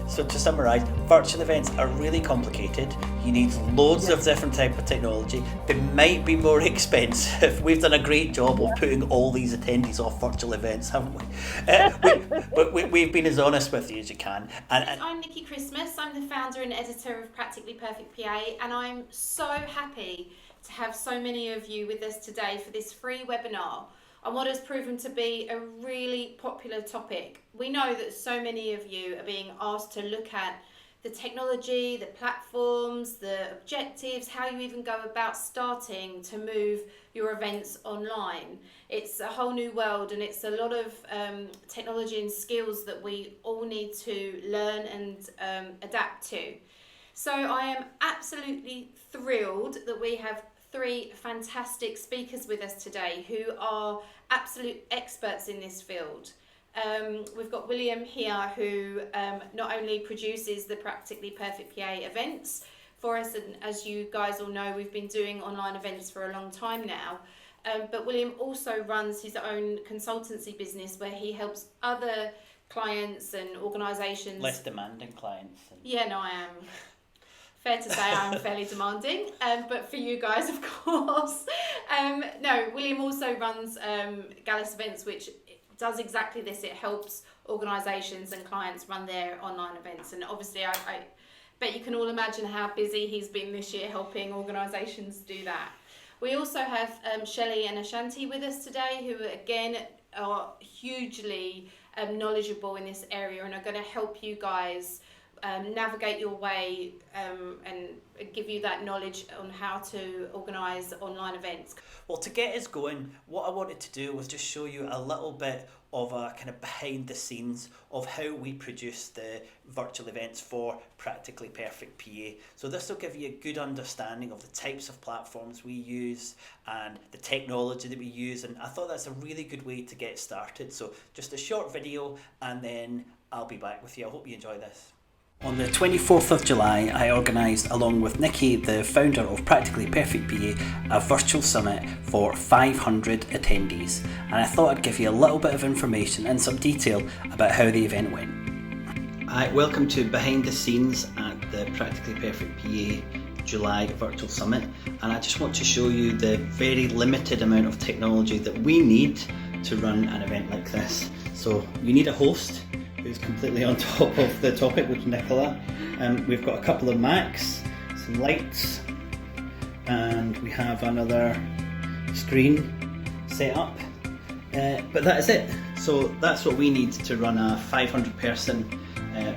So to summarise, virtual events are really complicated. You need loads of different type of technology. They might be more expensive. We've done a great job of putting all these attendees off virtual events, haven't we? We've been as honest with you as you can. And I'm Nikki Christmas. I'm the founder and editor of Practically Perfect PA, and I'm so happy to have so many of you with us today for this free webinar on what has proven to be a really popular topic. We know that so many of you are being asked to look at the technology, the platforms, the objectives, how you even go about starting to move your events online. It's a whole new world, and it's a lot of technology and skills that we all need to learn and adapt to. So I am absolutely thrilled that we have three fantastic speakers with us today who are absolute experts in this field. We've got William here, who not only produces the Practically Perfect PA events for us, and as you guys all know, we've been doing online events for a long time now, but William also runs his own consultancy business where he helps other clients and organisations. Less demanding clients. Yeah, no, I am. Fair to say I'm fairly demanding, but for you guys, of course. No, William also runs Gallus events, which does exactly this. It helps organisations and clients run their online events. And obviously, I bet you can all imagine how busy he's been this year helping organisations do that. We also have Shelly and Ashanti with us today, who again are hugely knowledgeable in this area and are going to help you guys navigate your way and give you that knowledge on how to organise online events. Well, to get us going, what I wanted to do was just show you a little bit of a kind of behind the scenes of how we produce the virtual events for Practically Perfect PA. So this will give you a good understanding of the types of platforms we use and the technology that we use, and I thought that's a really good way to get started. So just a short video and then I'll be back with you. I hope you enjoy this. On the 24th of July, I organised, along with Nikki, the founder of Practically Perfect PA, a virtual summit for 500 attendees. And I thought I'd give you a little bit of information and some detail about how the event went. Welcome to Behind the Scenes at the Practically Perfect PA July Virtual Summit. And I just want to show you the very limited amount of technology that we need to run an event like this. So you need a host who's completely on top of the topic, which is Nicola. We've got a couple of Macs, some lights, and we have another screen set up. But that is it. So that's what we need to run a 500 person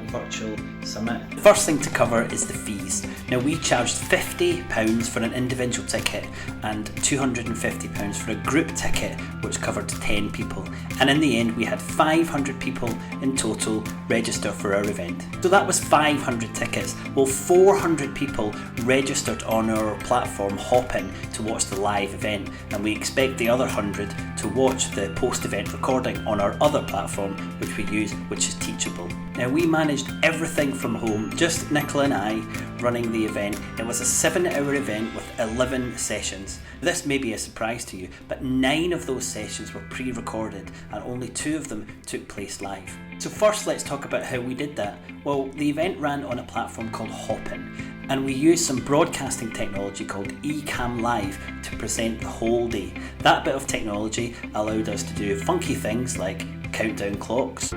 virtual summit. The first thing to cover is the fees. Now, we charged £50 for an individual ticket and £250 for a group ticket, which covered 10 people. And in the end, we had 500 people in total register for our event. So that was 500 tickets. Well, 400 people registered on our platform Hopin to watch the live event, and we expect the other 100 to watch the post-event recording on our other platform, which we use, which is Teachable. Now, we managed everything from home, just Nicola and I running the event. It was a 7-hour event with 11 sessions. This may be a surprise to you, but 9 of those sessions were pre-recorded and only 2 of them took place live. So first, let's talk about how we did that. Well, the event ran on a platform called Hopin, and we used some broadcasting technology called eCam Live to present the whole day. That bit of technology allowed us to do funky things like countdown clocks,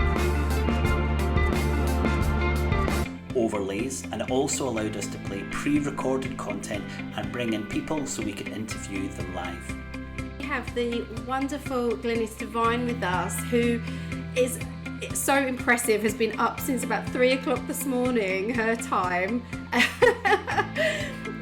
overlays, and it also allowed us to play pre-recorded content and bring in people so we could interview them live. We have the wonderful Glynis Devine with us, who is so impressive, has been up since about 3 o'clock this morning, her time.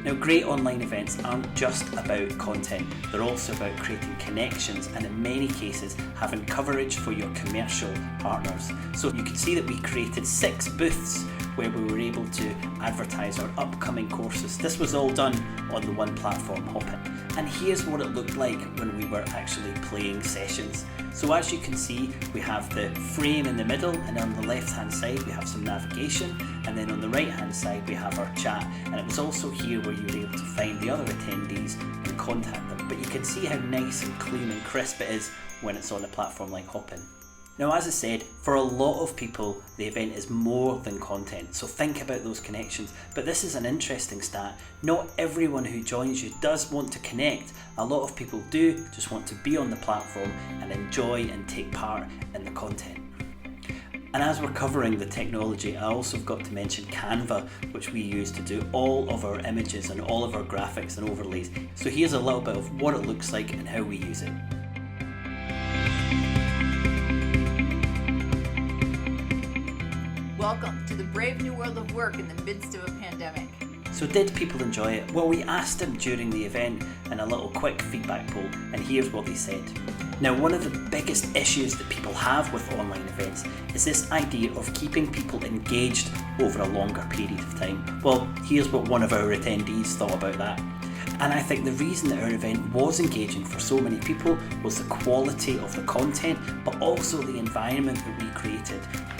Now, great online events aren't just about content, they're also about creating connections and in many cases having coverage for your commercial partners. So you can see that we created 6 booths where we were able to advertise our upcoming courses. This was all done on the one platform, Hopin. And here's what it looked like when we were actually playing sessions. So as you can see, we have the frame in the middle, and on the left hand side we have some navigation, and then on the right hand side we have our chat. And it was also here where you were able to find the other attendees and contact them. But you can see how nice and clean and crisp it is when it's on a platform like Hopin. Now, as I said, for a lot of people, the event is more than content, so think about those connections. But this is an interesting stat. Not everyone who joins you does want to connect. A lot of people do just want to be on the platform and enjoy and take part in the content. And as we're covering the technology, I also got to mention Canva, which we use to do all of our images and all of our graphics and overlays. So here's a little bit of what it looks like and how we use it. Welcome to the brave new world of work in the midst of a pandemic. So did people enjoy it? Well, we asked them during the event in a little quick feedback poll, and here's what they said. Now, one of the biggest issues that people have with online events is this idea of keeping people engaged over a longer period of time. Well, here's what one of our attendees thought about that. And I think the reason that our event was engaging for so many people was the quality of the content, but also the environment that we created.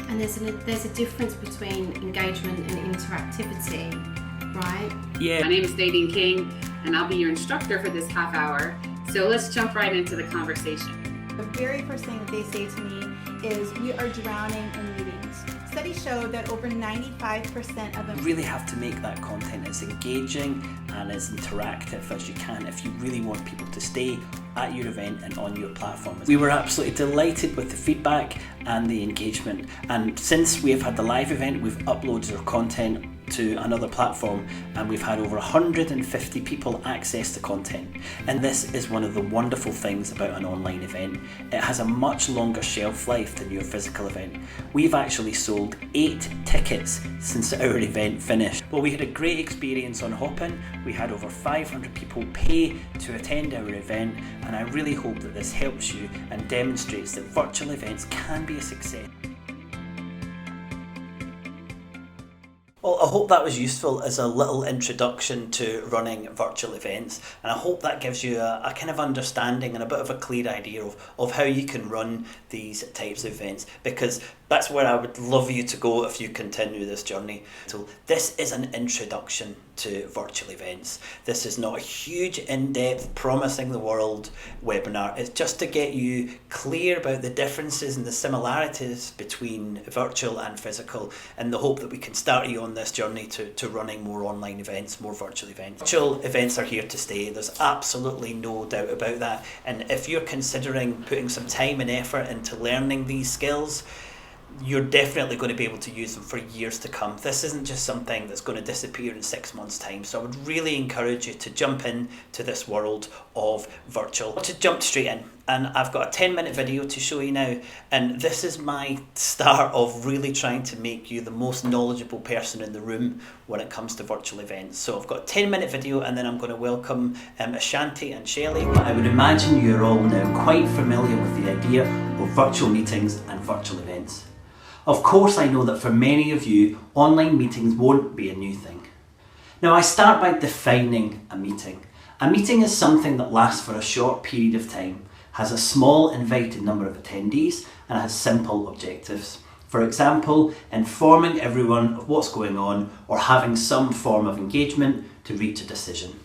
And there's a difference between engagement and interactivity, right? Yeah. My name is Nadine King, and I'll be your instructor for this half hour. So let's jump right into the conversation. The very first thing that they say to me is, we are drowning in meetings. Studies show that over 95% of them You really have to make that content as engaging and as interactive as you can if you really want people to stay at your event and on your platform. We were absolutely delighted with the feedback and the engagement, and since we have had the live event, we've uploaded our content to another platform and we've had over 150 people access the content. And this is one of the wonderful things about an online event. It has a much longer shelf life than your physical event. We've actually sold 8 tickets since our event finished. Well, we had a great experience on Hopin. We had over 500 people pay to attend our event, and I really hope that this helps you and demonstrates that virtual events can be a success. Well, I hope that was useful as a little introduction to running virtual events, and I hope that gives you a kind of understanding and a bit of a clear idea of how you can run these types of events, because that's where I would love you to go if you continue this journey. So this is an introduction to virtual events. This is not a huge in-depth promising the world webinar. It's just to get you clear about the differences and the similarities between virtual and physical, and the hope that we can start you on this journey to running more online events, more virtual events. Virtual events are here to stay. There's absolutely no doubt about that. And if you're considering putting some time and effort into learning these skills, you're definitely going to be able to use them for years to come. This isn't just something that's going to disappear in 6 months' time. So I would really encourage you to jump into this world of virtual. To jump straight in, and I've got a 10-minute video to show you now, and this is my start of really trying to make you the most knowledgeable person in the room when it comes to virtual events. So I've got a 10-minute video, and then I'm going to welcome Ashanti and Shelly. I would imagine you're all now quite familiar with the idea of virtual meetings and virtual events. Of course, I know that for many of you, online meetings won't be a new thing. Now, I start by defining a meeting. A meeting is something that lasts for a short period of time, has a small invited number of attendees, and has simple objectives. For example, informing everyone of what's going on or having some form of engagement to reach a decision.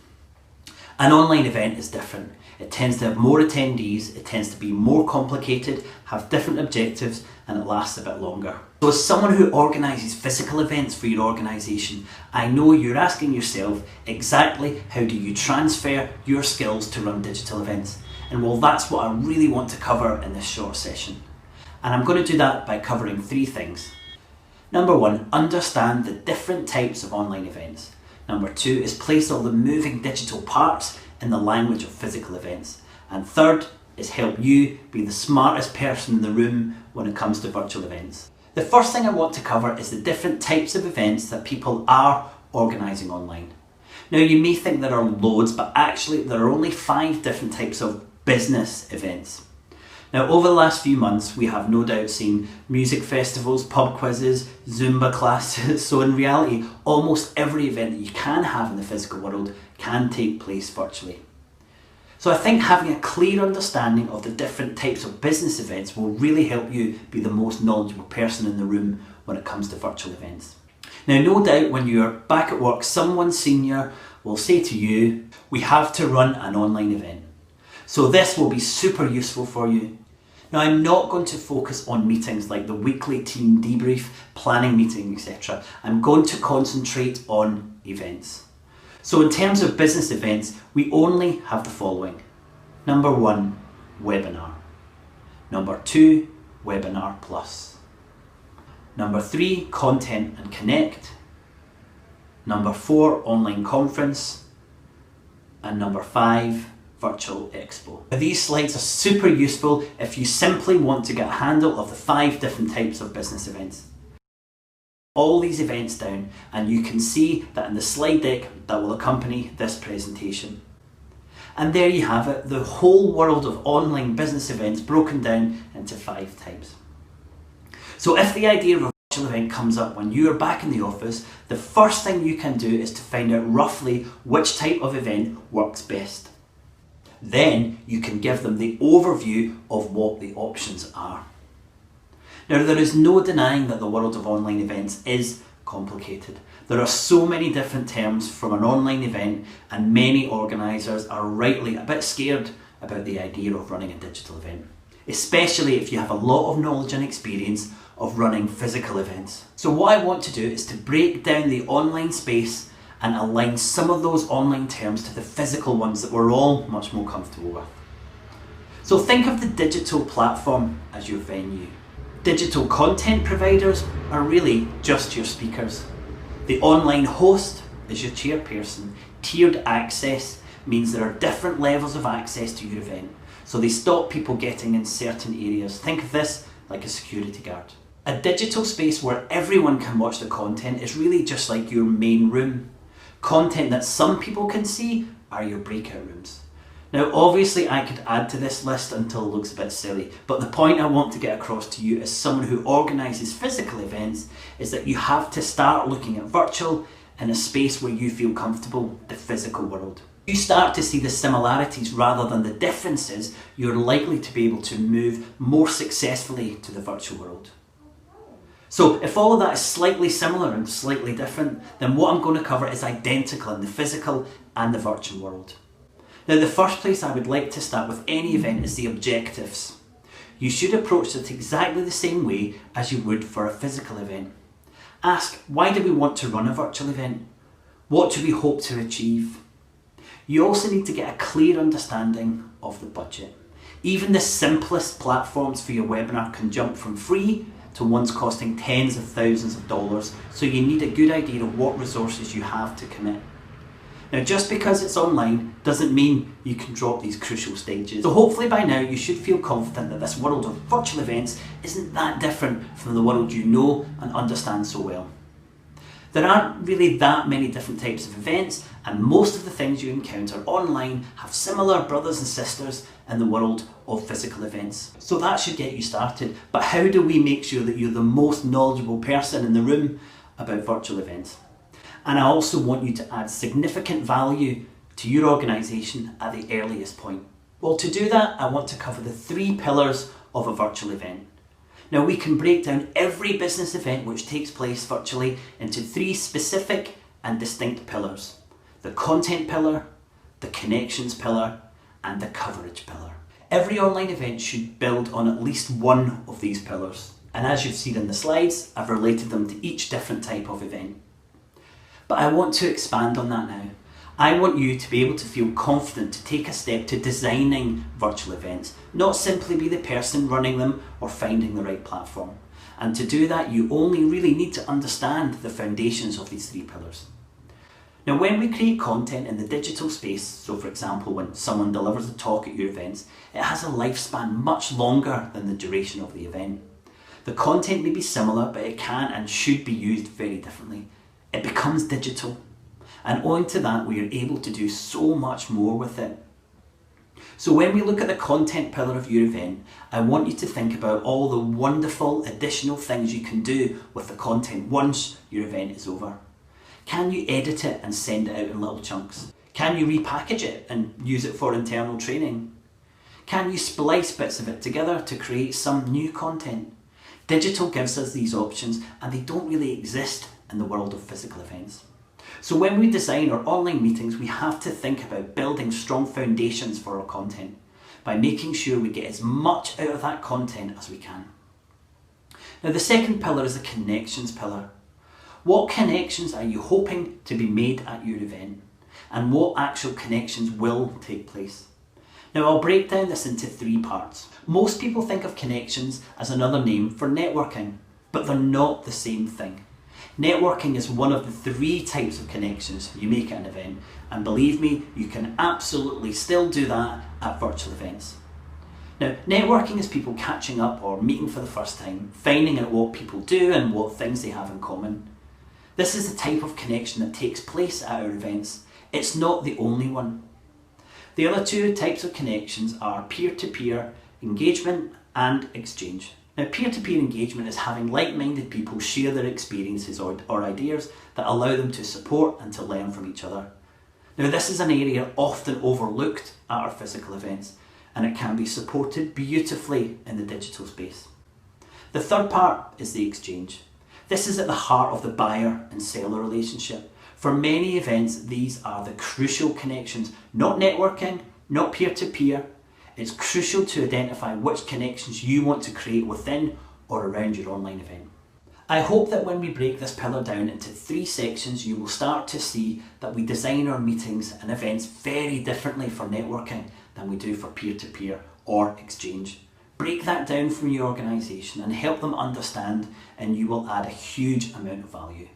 An online event is different. It tends to have more attendees, it tends to be more complicated, have different objectives, and it lasts a bit longer. So as someone who organises physical events for your organisation, I know you're asking yourself exactly how do you transfer your skills to run digital events. And well, that's what I really want to cover in this short session. And I'm going to do that by covering 3 things. Number 1, understand the different types of online events. Number 2 is place all the moving digital parts in the language of physical events. And third is help you be the smartest person in the room when it comes to virtual events. The first thing I want to cover is the different types of events that people are organising online. Now, you may think there are loads, but actually there are only 5 different types of business events. Now, over the last few months, we have no doubt seen music festivals, pub quizzes, Zumba classes. So in reality, almost every event that you can have in the physical world can take place virtually. So I think having a clear understanding of the different types of business events will really help you be the most knowledgeable person in the room when it comes to virtual events. Now, no doubt when you're back at work, someone senior will say to you, we have to run an online event. So this will be super useful for you. Now, I'm not going to focus on meetings like the weekly team debrief, planning meeting, etc. I'm going to concentrate on events. So in terms of business events, we only have the following. Number 1, webinar. Number 2, webinar plus. Number 3, content and connect. Number 4, online conference. And number 5, virtual expo. Now, these slides are super useful if you simply want to get a handle of the 5 different types of business events. All these events down, and you can see that in the slide deck that will accompany this presentation. And there you have it, the whole world of online business events broken down into 5 types. So if the idea of a virtual event comes up when you are back in the office, the first thing you can do is to find out roughly which type of event works best. Then you can give them the overview of what the options are. Now, there is no denying that the world of online events is complicated. There are so many different terms from an online event, and many organisers are rightly a bit scared about the idea of running a digital event, especially if you have a lot of knowledge and experience of running physical events. So what I want to do is to break down the online space and align some of those online terms to the physical ones that we're all much more comfortable with. So think of the digital platform as your venue. Digital content providers are really just your speakers. The online host is your chairperson. Tiered access means there are different levels of access to your event, so they stop people getting in certain areas. Think of this like a security guard. A digital space where everyone can watch the content is really just like your main room. Content that some people can see are your breakout rooms. Now, obviously I could add to this list until it looks a bit silly, but the point I want to get across to you as someone who organises physical events is that you have to start looking at virtual in a space where you feel comfortable, the physical world. You start to see the similarities rather than the differences, you're likely to be able to move more successfully to the virtual world. So if all of that is slightly similar and slightly different, then what I'm going to cover is identical in the physical and the virtual world. Now, the first place I would like to start with any event is the objectives. You should approach it exactly the same way as you would for a physical event. Ask, why do we want to run a virtual event? What do we hope to achieve? You also need to get a clear understanding of the budget. Even the simplest platforms for your webinar can jump from free to ones costing tens of thousands of dollars, so you need a good idea of what resources you have to commit. Now, just because it's online doesn't mean you can drop these crucial stages. So hopefully by now you should feel confident that this world of virtual events isn't that different from the world you know and understand so well. There aren't really that many different types of events, and most of the things you encounter online have similar brothers and sisters in the world of physical events. So that should get you started. But how do we make sure that you're the most knowledgeable person in the room about virtual events? And I also want you to add significant value to your organisation at the earliest point. Well, to do that, I want to cover the 3 pillars of a virtual event. Now, we can break down every business event which takes place virtually into 3 specific and distinct pillars: the content pillar, the connections pillar, and the coverage pillar. Every online event should build on at least one of these pillars. And as you've seen in the slides, I've related them to each different type of event. But I want to expand on that now. I want you to be able to feel confident to take a step to designing virtual events, not simply be the person running them or finding the right platform. And to do that, you only really need to understand the foundations of these 3 pillars. Now, when we create content in the digital space, so for example, when someone delivers a talk at your events, it has a lifespan much longer than the duration of the event. The content may be similar, but it can and should be used very differently. It becomes digital, and owing to that, we are able to do so much more with it. So when we look at the content pillar of your event, I want you to think about all the wonderful additional things you can do with the content once your event is over. Can you edit it and send it out in little chunks? Can you repackage it and use it for internal training? Can you splice bits of it together to create some new content? Digital gives us these options, and they don't really exist in the world of physical events. So when we design our online meetings, we have to think about building strong foundations for our content. by making sure we get as much out of that content as we can. Now the second pillar is the connections pillar. What connections are you hoping to be made at your event? And what actual connections will take place? Now I'll break down this into 3 parts. Most people think of connections as another name for networking, but they're not the same thing. Networking is one of the 3 types of connections you make at an event, and believe me, you can absolutely still do that at virtual events. Now, networking is people catching up or meeting for the first time, finding out what people do and what things they have in common. This is the type of connection that takes place at our events. It's not the only one. The other 2 types of connections are peer-to-peer engagement and exchange. Now, peer-to-peer engagement is having like-minded people share their experiences or ideas that allow them to support and to learn from each other. Now, this is an area often overlooked at our physical events, and it can be supported beautifully in the digital space. The third part is the exchange. This is at the heart of the buyer and seller relationship. For many events, these are the crucial connections, not networking, not peer-to-peer. It's crucial to identify which connections you want to create within or around your online event. I hope that when we break this pillar down into 3 sections, you will start to see that we design our meetings and events very differently for networking than we do for peer-to-peer or exchange. Break that down from your organisation and help them understand, and you will add a huge amount of value.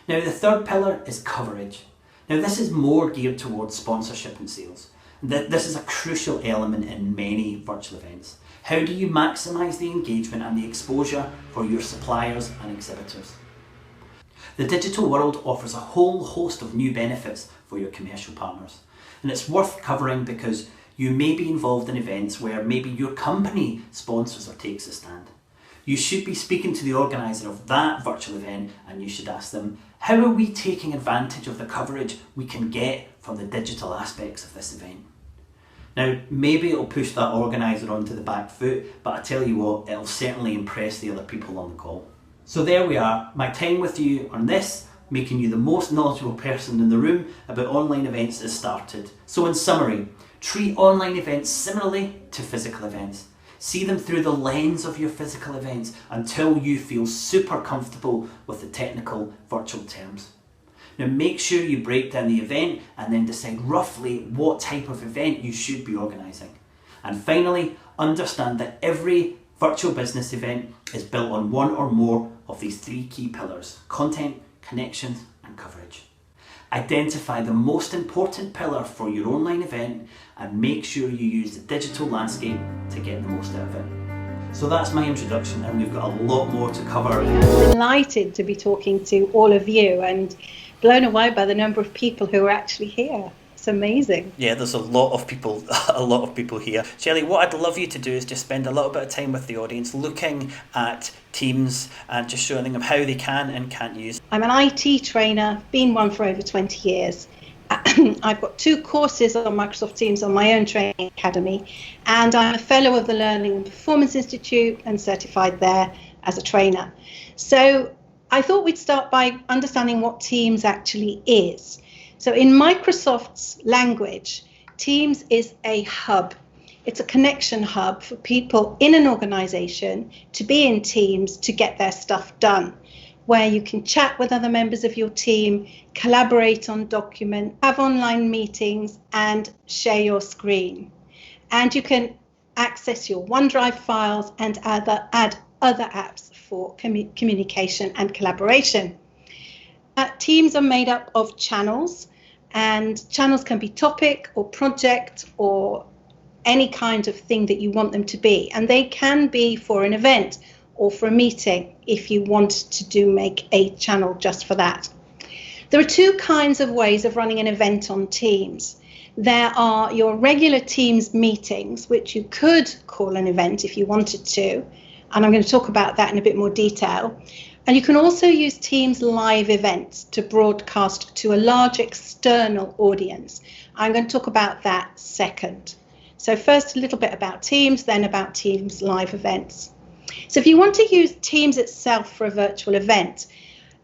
Now the third pillar is coverage. Now this is more geared towards sponsorship and sales. This is a crucial element in many virtual events. How do you maximise the engagement and the exposure for your suppliers and exhibitors? The digital world offers a whole host of new benefits for your commercial partners, and it's worth covering because you may be involved in events where maybe your company sponsors or takes a stand. You should be speaking to the organiser of that virtual event, and you should ask them, how are we taking advantage of the coverage we can get from the digital aspects of this event? Now, maybe it'll push that organiser onto the back foot, but I tell you what, it'll certainly impress the other people on the call. So there we are, my time with you on this, making you the most knowledgeable person in the room about online events is started. So in summary, treat online events similarly to physical events. See them through the lens of your physical events until you feel super comfortable with the technical virtual terms. Now make sure you break down the event and then decide roughly what type of event you should be organising. And finally, understand that every virtual business event is built on one or more of these 3 key pillars: content, connections and coverage. Identify the most important pillar for your online event and make sure you use the digital landscape to get the most out of it. So that's my introduction, and we've got a lot more to cover. I'm delighted to be talking to all of you and blown away by the number of people who are actually here. It's amazing. Yeah, there's a lot of people here. Shelly, what I'd love you to do is just spend a little bit of time with the audience looking at Teams and just showing them how they can and can't use. I'm an IT trainer, been one for over 20 years. I've got 2 courses on Microsoft Teams on my own training academy, and I'm a fellow of the Learning and Performance Institute and certified there as a trainer. So I thought we'd start by understanding what Teams actually is. So in Microsoft's language, Teams is a hub. It's a connection hub for people in an organization to be in teams to get their stuff done, where you can chat with other members of your team, collaborate on documents, have online meetings, and share your screen. And you can access your OneDrive files and add other apps for communication and collaboration. Teams are made up of channels, and channels can be topic or project or any kind of thing that you want them to be. And they can be for an event or for a meeting if you want to make a channel just for that. There are 2 kinds of ways of running an event on Teams. There are your regular Teams meetings, which you could call an event if you wanted to, and I'm going to talk about that in a bit more detail. And you can also use Teams live events to broadcast to a large external audience. I'm going to talk about that second. So first a little bit about Teams, then about Teams live events. So if you want to use Teams itself for a virtual event,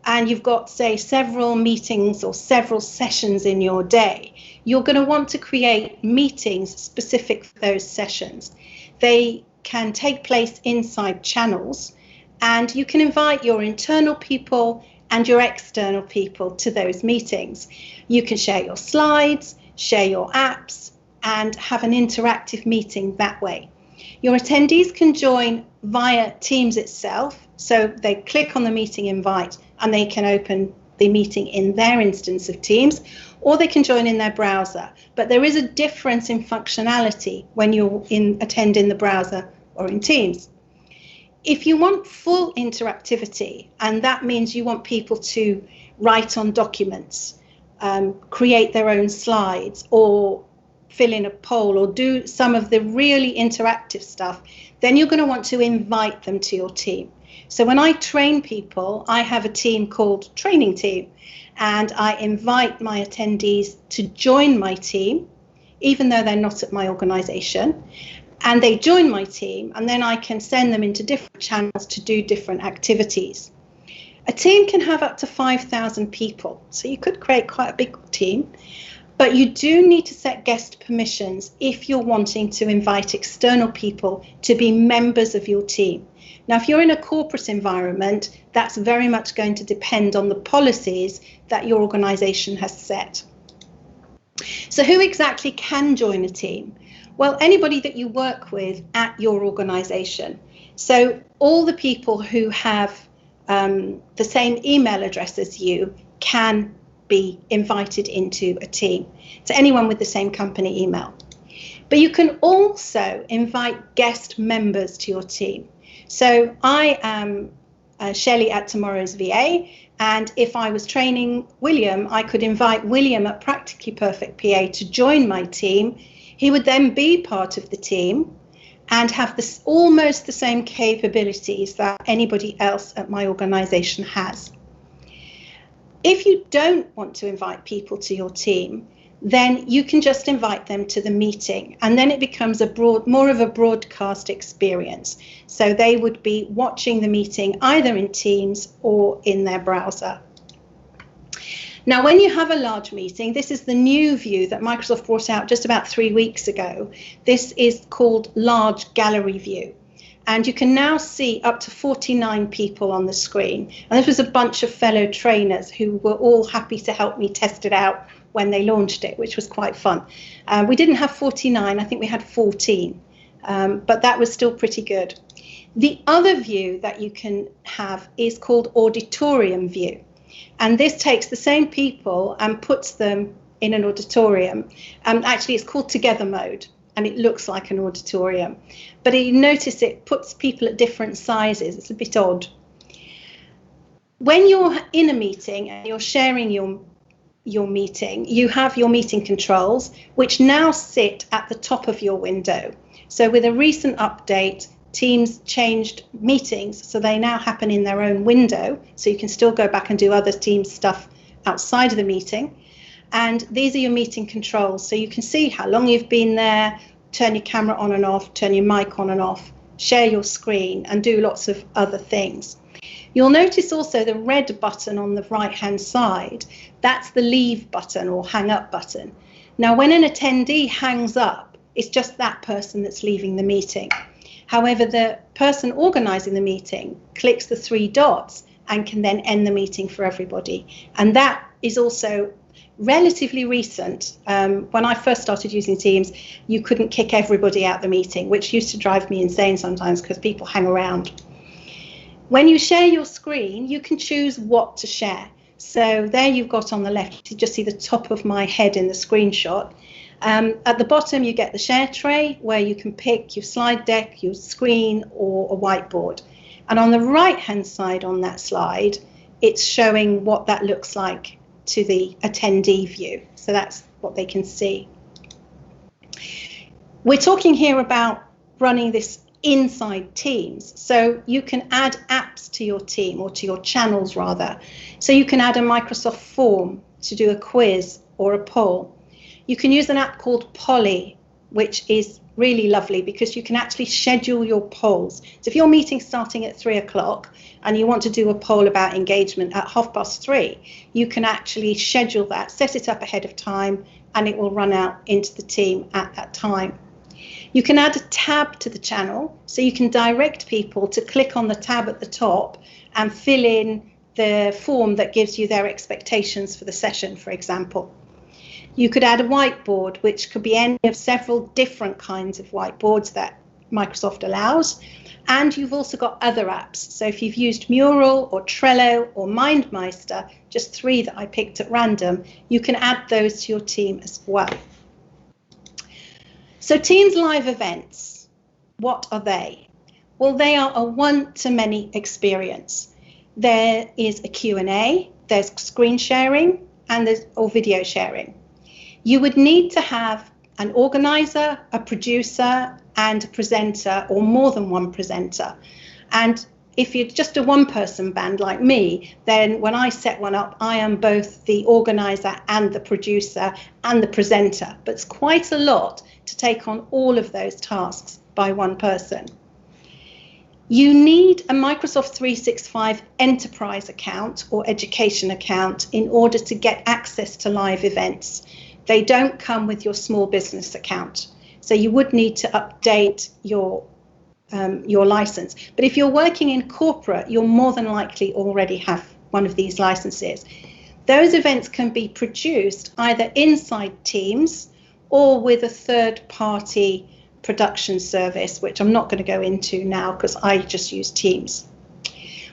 and you've got, say, several meetings or several sessions in your day, you're going to want to create meetings specific for those sessions. They can take place inside channels, and you can invite your internal people and your external people to those meetings. You can share your slides, share your apps, and have an interactive meeting that way. Your attendees can join via Teams itself, so they click on the meeting invite and they can open the meeting in their instance of Teams, or they can join in their browser. But there is a difference in functionality when you're attend in the browser or in Teams. If you want full interactivity, and that means you want people to write on documents, create their own slides, or fill in a poll, or do some of the really interactive stuff, then you're going to want to invite them to your team. So when I train people, I have a team called Training Team, and I invite my attendees to join my team, even though they're not at my organization. And they join my team, and then I can send them into different channels to do different activities. A team can have up to 5,000 people, so you could create quite a big team, but you do need to set guest permissions if you're wanting to invite external people to be members of your team. Now, if you're in a corporate environment, that's very much going to depend on the policies that your organization has set. So who exactly can join a team? Well, anybody that you work with at your organization. So all the people who have the same email address as you can be invited into a team. So anyone with the same company email. But you can also invite guest members to your team. So I am Shelly at Tomorrow's VA, and if I was training William, I could invite William at Practically Perfect PA to join my team. He would then be part of the team and have this almost the same capabilities that anybody else at my organization has. If you don't want to invite people to your team, then you can just invite them to the meeting, and then it becomes more of a broadcast experience. So they would be watching the meeting either in Teams or in their browser. Now, when you have a large meeting, this is the new view that Microsoft brought out just about 3 weeks ago. This is called Large Gallery View. And you can now see up to 49 people on the screen. And this was a bunch of fellow trainers who were all happy to help me test it out when they launched it, which was quite fun. We didn't have 49, I think we had 14, but that was still pretty good. The other view that you can have is called Auditorium View. And this takes the same people and puts them in an auditorium. Actually, it's called Together Mode, and it looks like an auditorium. But you notice it puts people at different sizes. It's a bit odd. When you're in a meeting and you're sharing your meeting, you have your meeting controls, which now sit at the top of your window. So with a recent update, Teams changed meetings, so they now happen in their own window, so you can still go back and do other Teams stuff outside of the meeting. And these are your meeting controls, so you can see how long you've been there, turn your camera on and off, turn your mic on and off, share your screen, and do lots of other things. You'll notice also the red button on the right-hand side. That's the leave button or hang up button. Now, when an attendee hangs up, it's just that person that's leaving the meeting. However, the person organising the meeting clicks the 3 dots and can then end the meeting for everybody. And that is also relatively recent. When I first started using Teams, you couldn't kick everybody out the meeting, which used to drive me insane sometimes because people hang around. When you share your screen, you can choose what to share. So there you've got on the left, you just see the top of my head in the screenshot. At the bottom, you get the share tray where you can pick your slide deck, your screen, or a whiteboard. And on the right-hand side on that slide, it's showing what that looks like to the attendee view. So that's what they can see. We're talking here about running this inside Teams. So you can add apps to your team, or to your channels rather. So you can add a Microsoft form to do a quiz or a poll. You can use an app called Polly, which is really lovely because you can actually schedule your polls. So if your meeting's starting at 3 o'clock and you want to do a poll about engagement at 3:30, you can actually schedule that, set it up ahead of time, and it will run out into the team at that time. You can add a tab to the channel, so you can direct people to click on the tab at the top and fill in the form that gives you their expectations for the session, for example. You could add a whiteboard, which could be any of several different kinds of whiteboards that Microsoft allows. And you've also got other apps. So if you've used Mural or Trello or MindMeister, just 3 that I picked at random, you can add those to your team as well. So Teams live events, what are they? Well, they are a one-to-many experience. There is a Q&A, there's screen sharing, and there's video sharing. You would need to have an organizer, a producer, and a presenter, or more than one presenter. And if you're just a one-person band like me, then when I set one up, I am both the organizer and the producer and the presenter. But it's quite a lot to take on all of those tasks by one person. You need a Microsoft 365 enterprise account or education account in order to get access to live events. They don't come with your small business account. So you would need to update your license. But if you're working in corporate, you'll more than likely already have one of these licenses. Those events can be produced either inside Teams or with a third-party production service, which I'm not going to go into now because I just use Teams.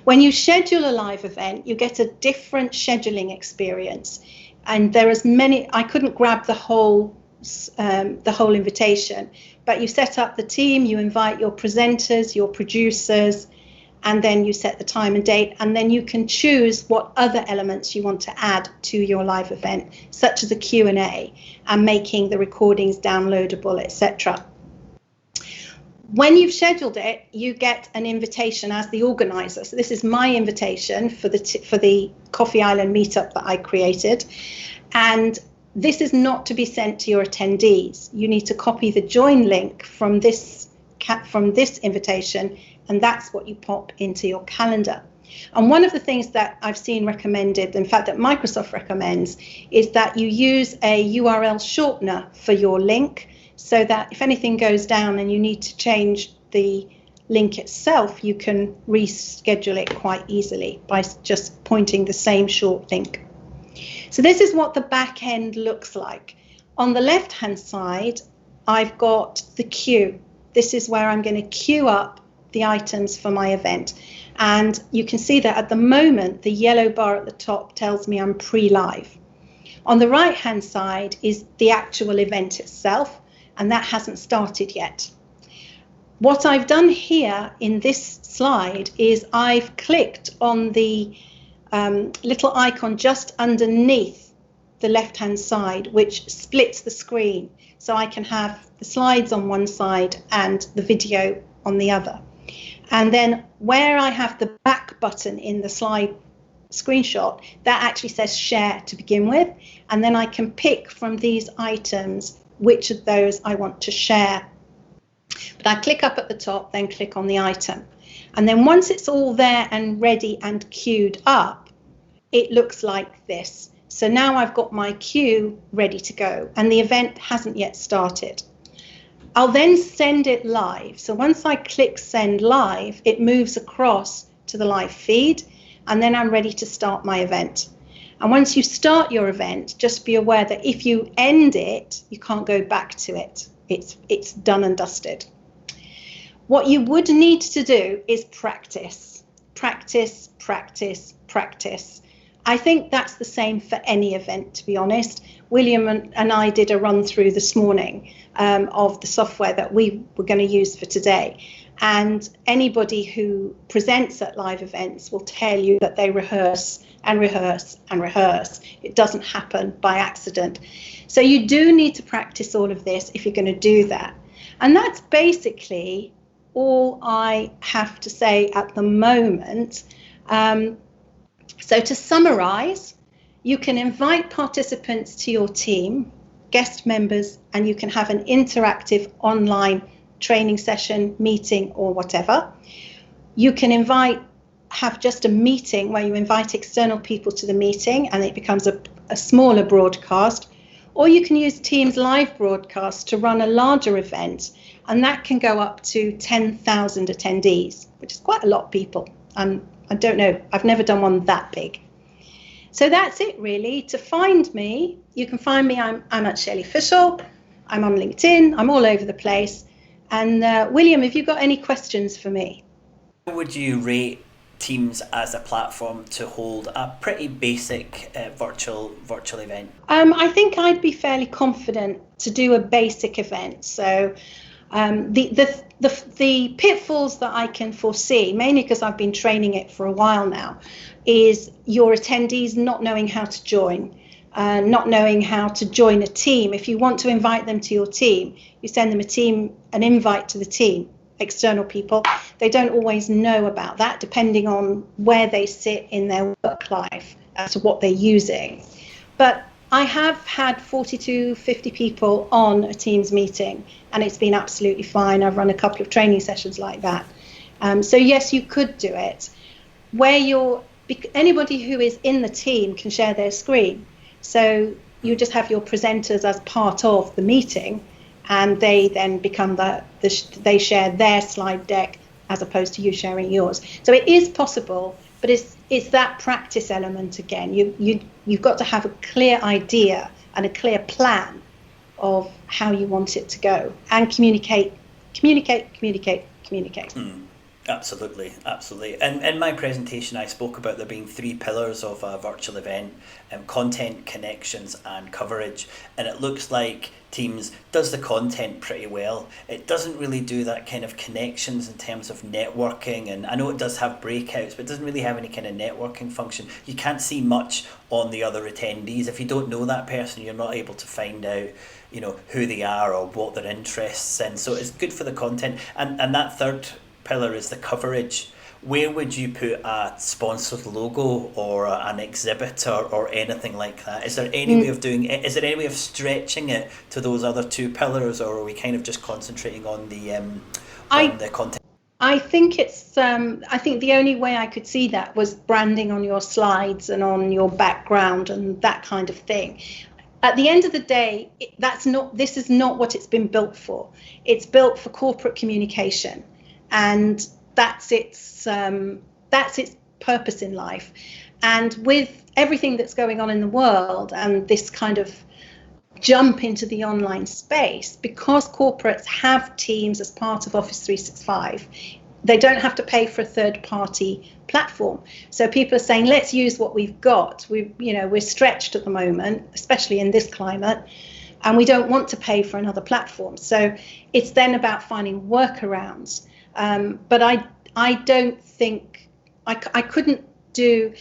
When you schedule a live event, you get a different scheduling experience. And there are many, I couldn't grab the whole invitation, but you set up the team, you invite your presenters, your producers, and then you set the time and date, and then you can choose what other elements you want to add to your live event, such as a Q&A and making the recordings downloadable, etc. When you've scheduled it, you get an invitation as the organizer. So this is my invitation for the Coffee Island meetup that I created. And this is not to be sent to your attendees. You need to copy the join link from this invitation, and that's what you pop into your calendar. And one of the things that I've seen recommended, in fact that Microsoft recommends, is that you use a URL shortener for your link, so that if anything goes down and you need to change the link itself, you can reschedule it quite easily by just pointing the same short link. So this is what the back end looks like. On the left hand side, I've got the queue. This is where I'm going to queue up the items for my event. And you can see that at the moment, the yellow bar at the top tells me I'm pre-live. On the right hand side is the actual event itself, and that hasn't started yet. What I've done here in this slide is I've clicked on the little icon just underneath the left hand side, which splits the screen, so I can have the slides on one side and the video on the other. And then where I have the back button in the slide screenshot, that actually says share to begin with, and then I can pick from these items which of those I want to share. But I click up at the top, then click on the item. And then once it's all there and ready and queued up, it looks like this. So now I've got my queue ready to go, and the event hasn't yet started. I'll then send it live. So once I click send live, it moves across to the live feed, and then I'm ready to start my event. And once you start your event, just be aware that if you end it, you can't go back to it. It's done and dusted. What you would need to do is practice, practice, practice, practice. I think that's the same for any event, to be honest. William and I did a run through this morning of the software that we were going to use for today. And anybody who presents at live events will tell you that they rehearse and rehearse and rehearse. It doesn't happen by accident. So you do need to practice all of this if you're going to do that. And that's basically all I have to say at the moment. So to summarize, you can invite participants to your team guest members, and you can have an interactive online training session, meeting, or whatever. You can have just a meeting where you invite external people to the meeting and it becomes a smaller broadcast, or you can use Teams live broadcast to run a larger event, and that can go up to 10,000 attendees, which is quite a lot of people. I don't know, I've never done one that big. So that's it really. To find me, you can find me, I'm at Shelly Fishel, I'm on LinkedIn, I'm all over the place. And William, have you got any questions for me? How would you rate Teams as a platform to hold a pretty basic virtual event? I think I'd be fairly confident to do a basic event. So the pitfalls that I can foresee, mainly because I've been training it for a while now, is your attendees not knowing how to join, not knowing how to join a team. If you want to invite them to your team, you send them an invite to the team. External people, they don't always know about that, depending on where they sit in their work life as to what they're using. But I have had 40 to 50 people on a Teams meeting, and it's been absolutely fine. I've run a couple of training sessions like that. So yes, you could do it. Anybody who is in the team can share their screen. So you just have your presenters as part of the meeting, and they then become they share their slide deck as opposed to you sharing yours. So it is possible, but it's that practice element again. You've got to have a clear idea and a clear plan of how you want it to go, and communicate. Absolutely. And in my presentation, I spoke about there being 3 pillars of a virtual event: content, connections, and coverage. And it looks like Teams does the content pretty well. It doesn't really do that kind of connections in terms of networking, and I know it does have breakouts, but it doesn't really have any kind of networking function. You can't see much on the other attendees. If you don't know that person, you're not able to find out, who they are or what their interests in. So it's good for the content. And that third pillar is the coverage. Where would you put a sponsored logo or an exhibit or anything like that? Is there any way of doing it? Is there any way of stretching it to those other 2 pillars, or are we kind of just concentrating on the content? I think I think the only way I could see that was branding on your slides and on your background and that kind of thing. At the end of the day, this is not what it's been built for. It's built for corporate communication, and that's its purpose in life. And with everything that's going on in the world and this kind of jump into the online space, because corporates have Teams as part of Office 365, they don't have to pay for a third-party platform. So people are saying, let's use what we've got. We're stretched at the moment, especially in this climate, and we don't want to pay for another platform. So it's then about finding workarounds. But I don't think I couldn't do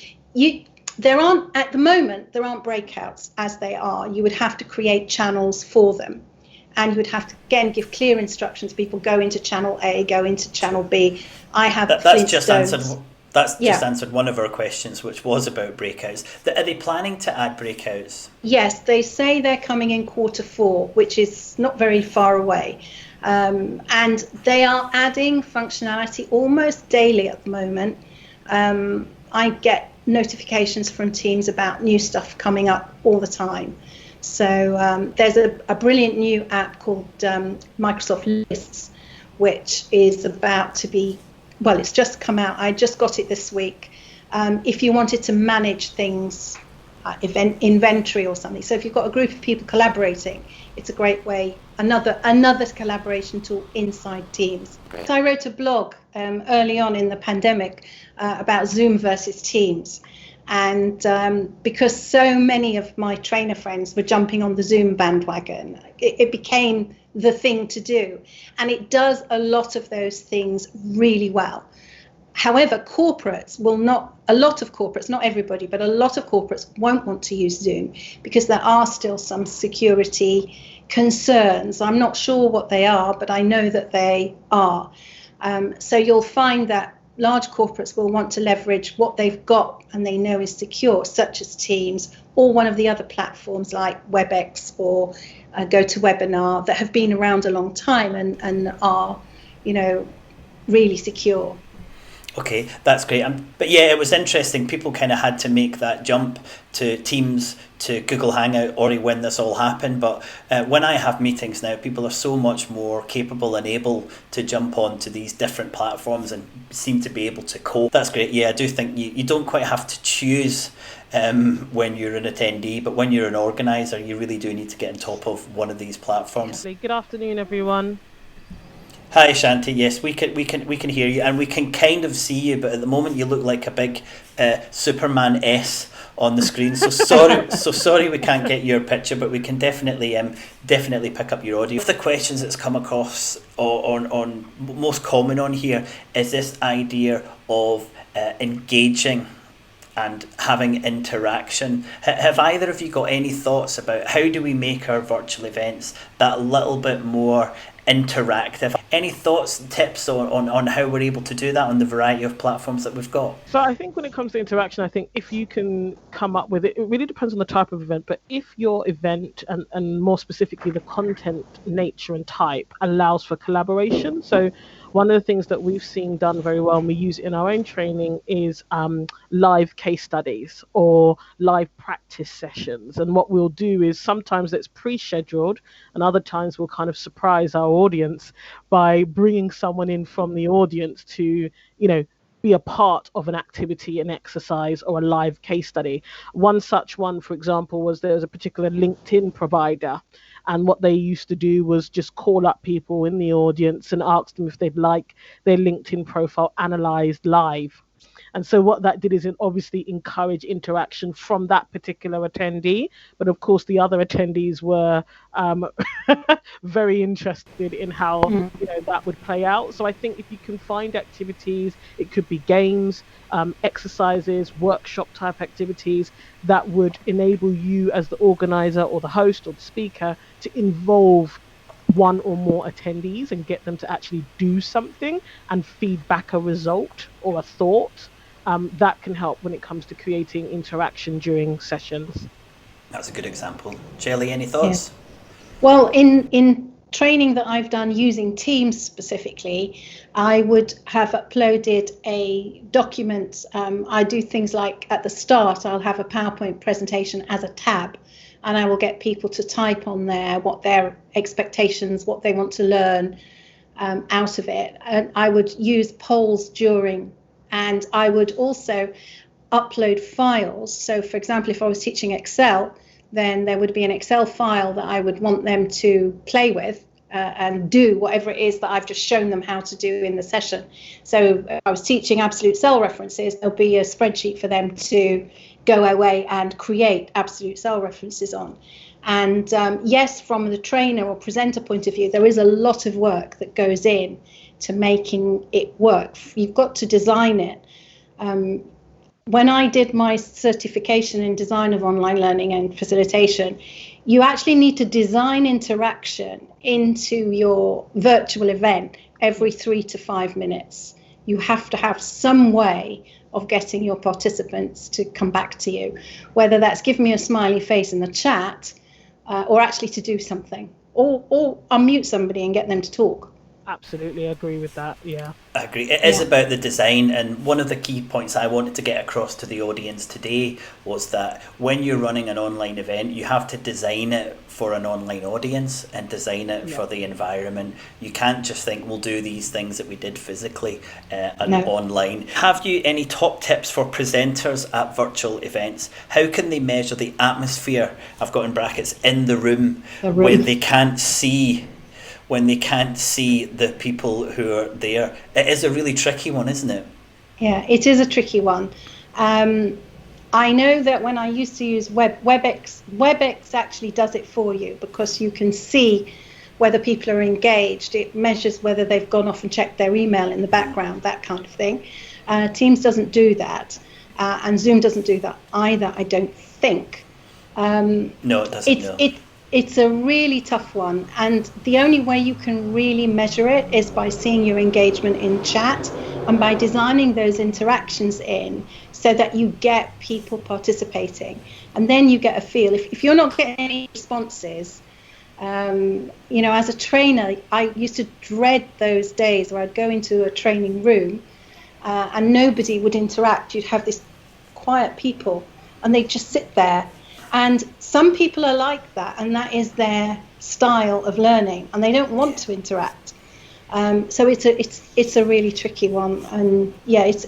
there aren't at the moment, there aren't breakouts as they are. You would have to create channels for them, and you would have to again give clear instructions. People go into channel A, go into channel B. That's just answered one of our questions, which was about breakouts. Are they planning to add breakouts? Yes, they say they're coming in Q4, which is not very far away. And they are adding functionality almost daily at the moment. I get notifications from Teams about new stuff coming up all the time. So there's a brilliant new app called Microsoft Lists, which is about to be, well, it's just come out. I just got it this week. If you wanted to manage things, event inventory or something. So if you've got a group of people collaborating, it's a great way, another collaboration tool inside Teams. Great. So I wrote a blog early on in the pandemic about Zoom versus Teams. And because so many of my trainer friends were jumping on the Zoom bandwagon, it became the thing to do. And it does a lot of those things really well. However, corporates will not, a lot of corporates, not everybody, but a lot of corporates won't want to use Zoom because there are still some security concerns. I'm not sure what they are, but I know that they are. So you'll find that large corporates will want to leverage what they've got and they know is secure, such as Teams or one of the other platforms like WebEx or GoToWebinar that have been around a long time and are, really secure. Okay, that's great. But yeah, it was interesting. People kind of had to make that jump to Teams, to Google Hangout, or when this all happened. But when I have meetings now, people are so much more capable and able to jump onto these different platforms and seem to be able to cope. That's great. Yeah, I do think you don't quite have to choose when you're an attendee, but when you're an organizer, you really do need to get on top of one of these platforms. Good afternoon, everyone. Hi Shanti, yes, we can hear you and we can kind of see you, but at the moment you look like a big Superman S on the screen. So sorry we can't get your picture, but we can definitely pick up your audio. One of the questions that's come across on most common on here is this idea of engaging and having interaction. Have either of you got any thoughts about how do we make our virtual events that little bit more interactive? Any thoughts and tips on how we're able to do that on the variety of platforms that we've got? So I think when it comes to interaction, I think if you can come up with it, it really depends on the type of event, but if your event and more specifically the content nature and type allows for collaboration. So one of the things that we've seen done very well and we use in our own training is live case studies or live practice sessions. And what we'll do is sometimes it's pre-scheduled and other times we'll kind of surprise our audience by bringing someone in from the audience to, be a part of an activity, an exercise, or a live case study. One such one, for example, was there was a particular LinkedIn provider. And what they used to do was just call up people in the audience and ask them if they'd like their LinkedIn profile analyzed live. And so what that did is it obviously encourage interaction from that particular attendee. But of course, the other attendees were very interested in how that would play out. So I think if you can find activities, it could be games, exercises, workshop type activities that would enable you as the organizer or the host or the speaker to involve one or more attendees and get them to actually do something and feed back a result or a thought. That can help when it comes to creating interaction during sessions. That's a good example. Shelly, any thoughts? Yeah. Well, in training that I've done using Teams specifically, I would have uploaded a document. I do things like at the start, I'll have a PowerPoint presentation as a tab, and I will get people to type on there what their expectations, what they want to learn out of it. And I would use polls during. And I would also upload files. So for example, if I was teaching Excel, then there would be an Excel file that I would want them to play with and do whatever it is that I've just shown them how to do in the session. So if I was teaching absolute cell references, there'll be a spreadsheet for them to go away and create absolute cell references on. And yes, from the trainer or presenter point of view, there is a lot of work that goes in to making it work. You've got to design it. When I did my certification in design of online learning and facilitation, you actually need to design interaction into your virtual event every 3 to 5 minutes. You have to have some way of getting your participants to come back to you, whether that's give me a smiley face in the chat or actually to do something or unmute somebody and get them to talk. Absolutely agree with that. Yeah, I agree. It is about the design, and one of the key points I wanted to get across to the audience today was that when you're running an online event, you have to design it for an online audience and design it for the environment. You can't just think we'll do these things that we did physically and online. Have you any top tips for presenters at virtual events? How can they measure the atmosphere, I've got in brackets, in the room. When they can't see the people who are there? It is a really tricky one, isn't it? Yeah, it is a tricky one. I know that when I used to use WebEx actually does it for you because you can see whether people are engaged. It measures whether they've gone off and checked their email in the background, that kind of thing. Teams doesn't do that, and Zoom doesn't do that either, I don't think. No, it doesn't. it's a really tough one, and the only way you can really measure it is by seeing your engagement in chat and by designing those interactions in so that you get people participating, and then you get a feel. If you're not getting any responses, as a trainer, I used to dread those days where I'd go into a training room and nobody would interact. You'd have these quiet people and they'd just sit there. And some people are like that, and that is their style of learning, and they don't want to interact. So it's a really tricky one, and it's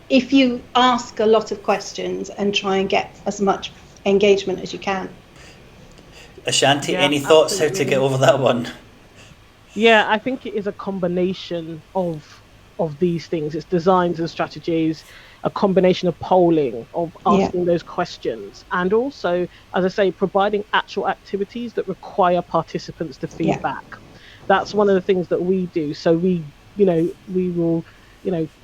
if you ask a lot of questions and try and get as much engagement as you can. Ashanti, any thoughts how to get over that one? Yeah, I think it is a combination of these things. It's designs and strategies, a combination of polling, of asking those questions, and also, as I say, providing actual activities that require participants to feedback. That's one of the things that we do. So we will,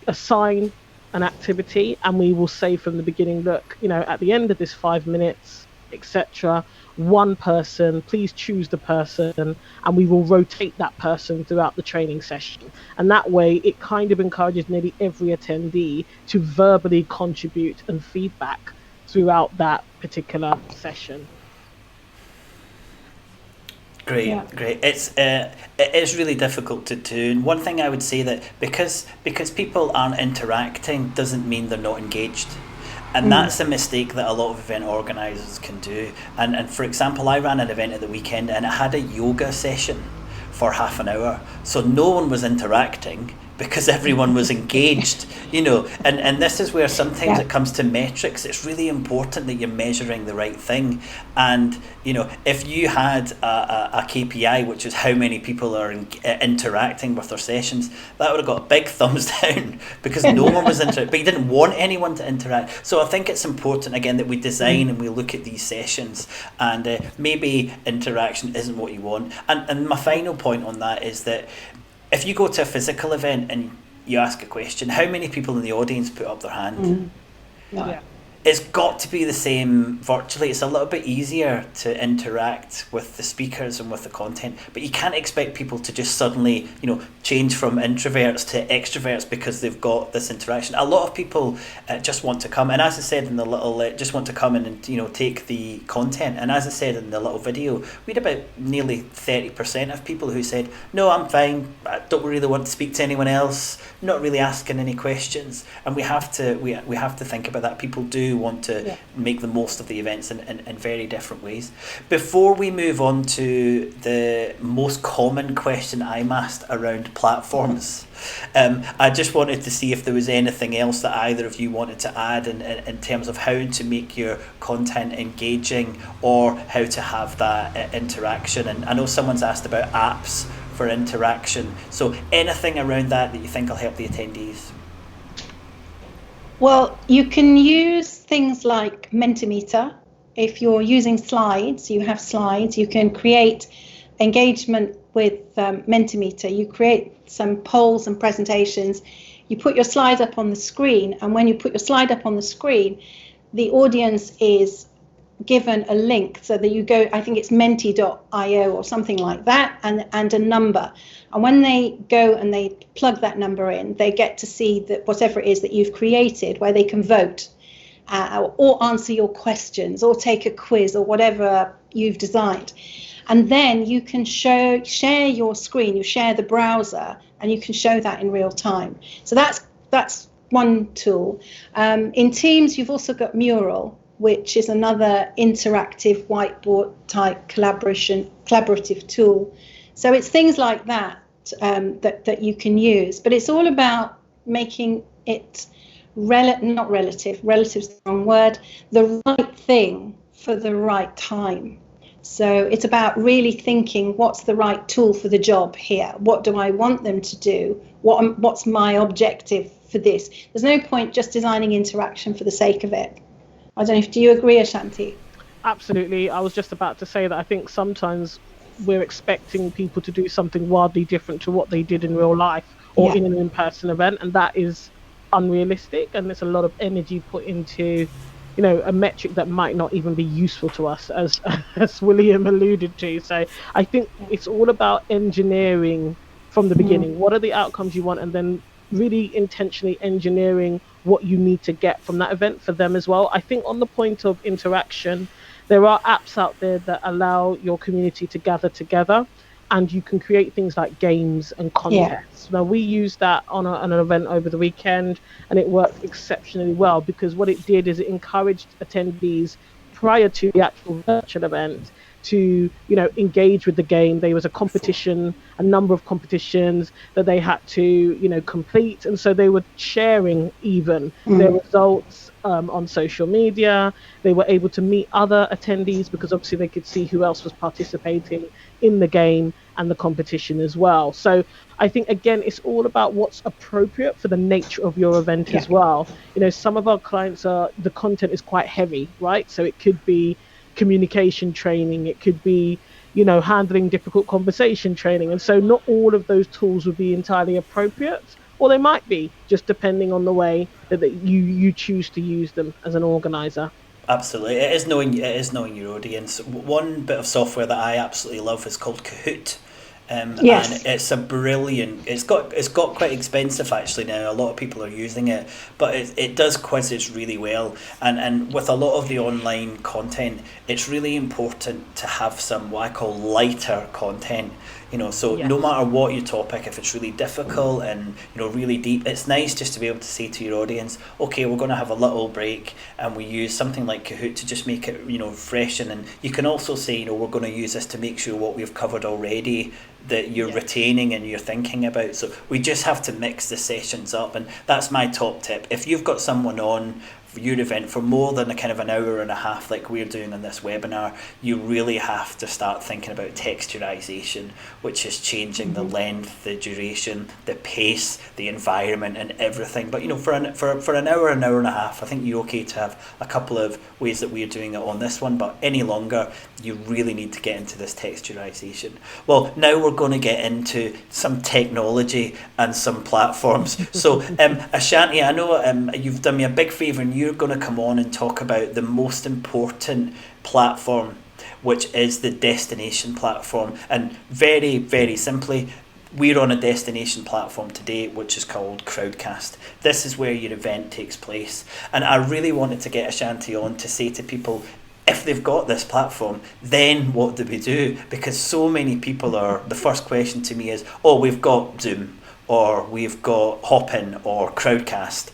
assign an activity, and we will say from the beginning, look, at the end of this 5 minutes, etc., one person, please choose the person, and we will rotate that person throughout the training session. And that way it kind of encourages nearly every attendee to verbally contribute and feedback throughout that particular session. Great. It is really difficult to do. And one thing I would say that because people aren't interacting doesn't mean they're not engaged. And that's a mistake that a lot of event organisers can do. And for example, I ran an event at the weekend and it had a yoga session for half an hour. So no one was interacting because everyone was engaged, and this is where sometimes it comes to metrics. It's really important that you're measuring the right thing. And, if you had a KPI, which is how many people are interacting with their sessions, that would have got a big thumbs down because no one was interacting, but you didn't want anyone to interact. So I think it's important, again, that we design and we look at these sessions, and maybe interaction isn't what you want. And my final point on that is that if you go to a physical event and you ask a question, how many people in the audience put up their hand? It's got to be the same virtually. It's a little bit easier to interact with the speakers and with the content, but you can't expect people to just suddenly, change from introverts to extroverts because they've got this interaction. A lot of people just want to come, and as I said in the little, just want to come in and take the content. And as I said in the little video, we had about nearly 30% of people who said, "No, I'm fine. I don't really want to speak to anyone else. Not really asking any questions." And we have to think about that. People do want to make the most of the events in very different ways. Before we move on to the most common question I'm asked around platforms, I just wanted to see if there was anything else that either of you wanted to add in terms of how to make your content engaging or how to have that interaction. And I know someone's asked about apps for interaction, so anything around that you think will help the attendees? Well, you can use things like Mentimeter. If you're using slides, you have slides, you can create engagement with Mentimeter. You create some polls and presentations. You put your slide up on the screen, and when you put your slide up on the screen, the audience is given a link so that you go, I think it's menti.io or something like that, and a number. And when they go and they plug that number in, they get to see that whatever it is that you've created, where they can vote or answer your questions or take a quiz or whatever you've designed. And then you can share your screen, you share the browser, and you can show that in real time. So that's one tool. In Teams, you've also got Mural, which is another interactive whiteboard type collaborative tool. So it's things like that that you can use, but it's all about making it relative's the wrong word, the right thing for the right time. So it's about really thinking, what's the right tool for the job here? What do I want them to do? What's my objective for this? There's no point just designing interaction for the sake of it. I don't know do you agree, Ashanti? Absolutely. I was just about to say that I think sometimes we're expecting people to do something wildly different to what they did in real life or in an in-person event, and that is unrealistic, and there's a lot of energy put into a metric that might not even be useful to us, as as William alluded to. So I think it's all about engineering from the beginning. What are the outcomes you want, and then really intentionally engineering what you need to get from that event for them as well. I think on the point of interaction, there are apps out there that allow your community to gather together, and you can create things like games and contests. Now, we used that on an event over the weekend, and it worked exceptionally well, because what it did is it encouraged attendees prior to the actual virtual event to engage with the game. There was a competition, a number of competitions that they had to complete, and so they were sharing even their results on social media. They were able to meet other attendees, because obviously they could see who else was participating in the game and the competition as well. So I think, again, it's all about what's appropriate for the nature of your event as well. Some of our clients the content is quite heavy, right? So it could be communication training, it could be handling difficult conversation training, and so not all of those tools would be entirely appropriate, or they might be, just depending on the way that you choose to use them as an organizer. Absolutely, it is knowing your audience. One bit of software that I absolutely love is called Kahoot. Yes. And it's a brilliant. It's got quite expensive actually now. A lot of people are using it, but it does quizzes really well. And with a lot of the online content, it's really important to have some what I call lighter content. So Yes. no matter what your topic, if it's really difficult and really deep, it's nice just to be able to say to your audience, okay, we're going to have a little break, and we use something like Kahoot to just make it fresh. And you can also say, we're going to use this to make sure what we've covered already that you're retaining and you're thinking about. So we just have to mix the sessions up, and that's my top tip. If you've got someone on for your event for more than a kind of an hour and a half like we're doing on this webinar, you really have to start thinking about texturization, which is changing the length, the duration, the pace, the environment, and everything. But for an hour and a half, I think you're okay to have a couple of ways that we're doing it on this one, but any longer you really need to get into this texturization. Well, now we're going to get into some technology and some platforms. So Ashanti, I know you've done me a big favour, and you're going to come on and talk about the most important platform, which is the destination platform. And very, very simply, we're on a destination platform today, which is called Crowdcast. This is where your event takes place. And I really wanted to get Ashanti on to say to people, if they've got this platform, then what do we do? Because so many people the first question to me is, oh, we've got Zoom, or we've got Hopin, or Crowdcast.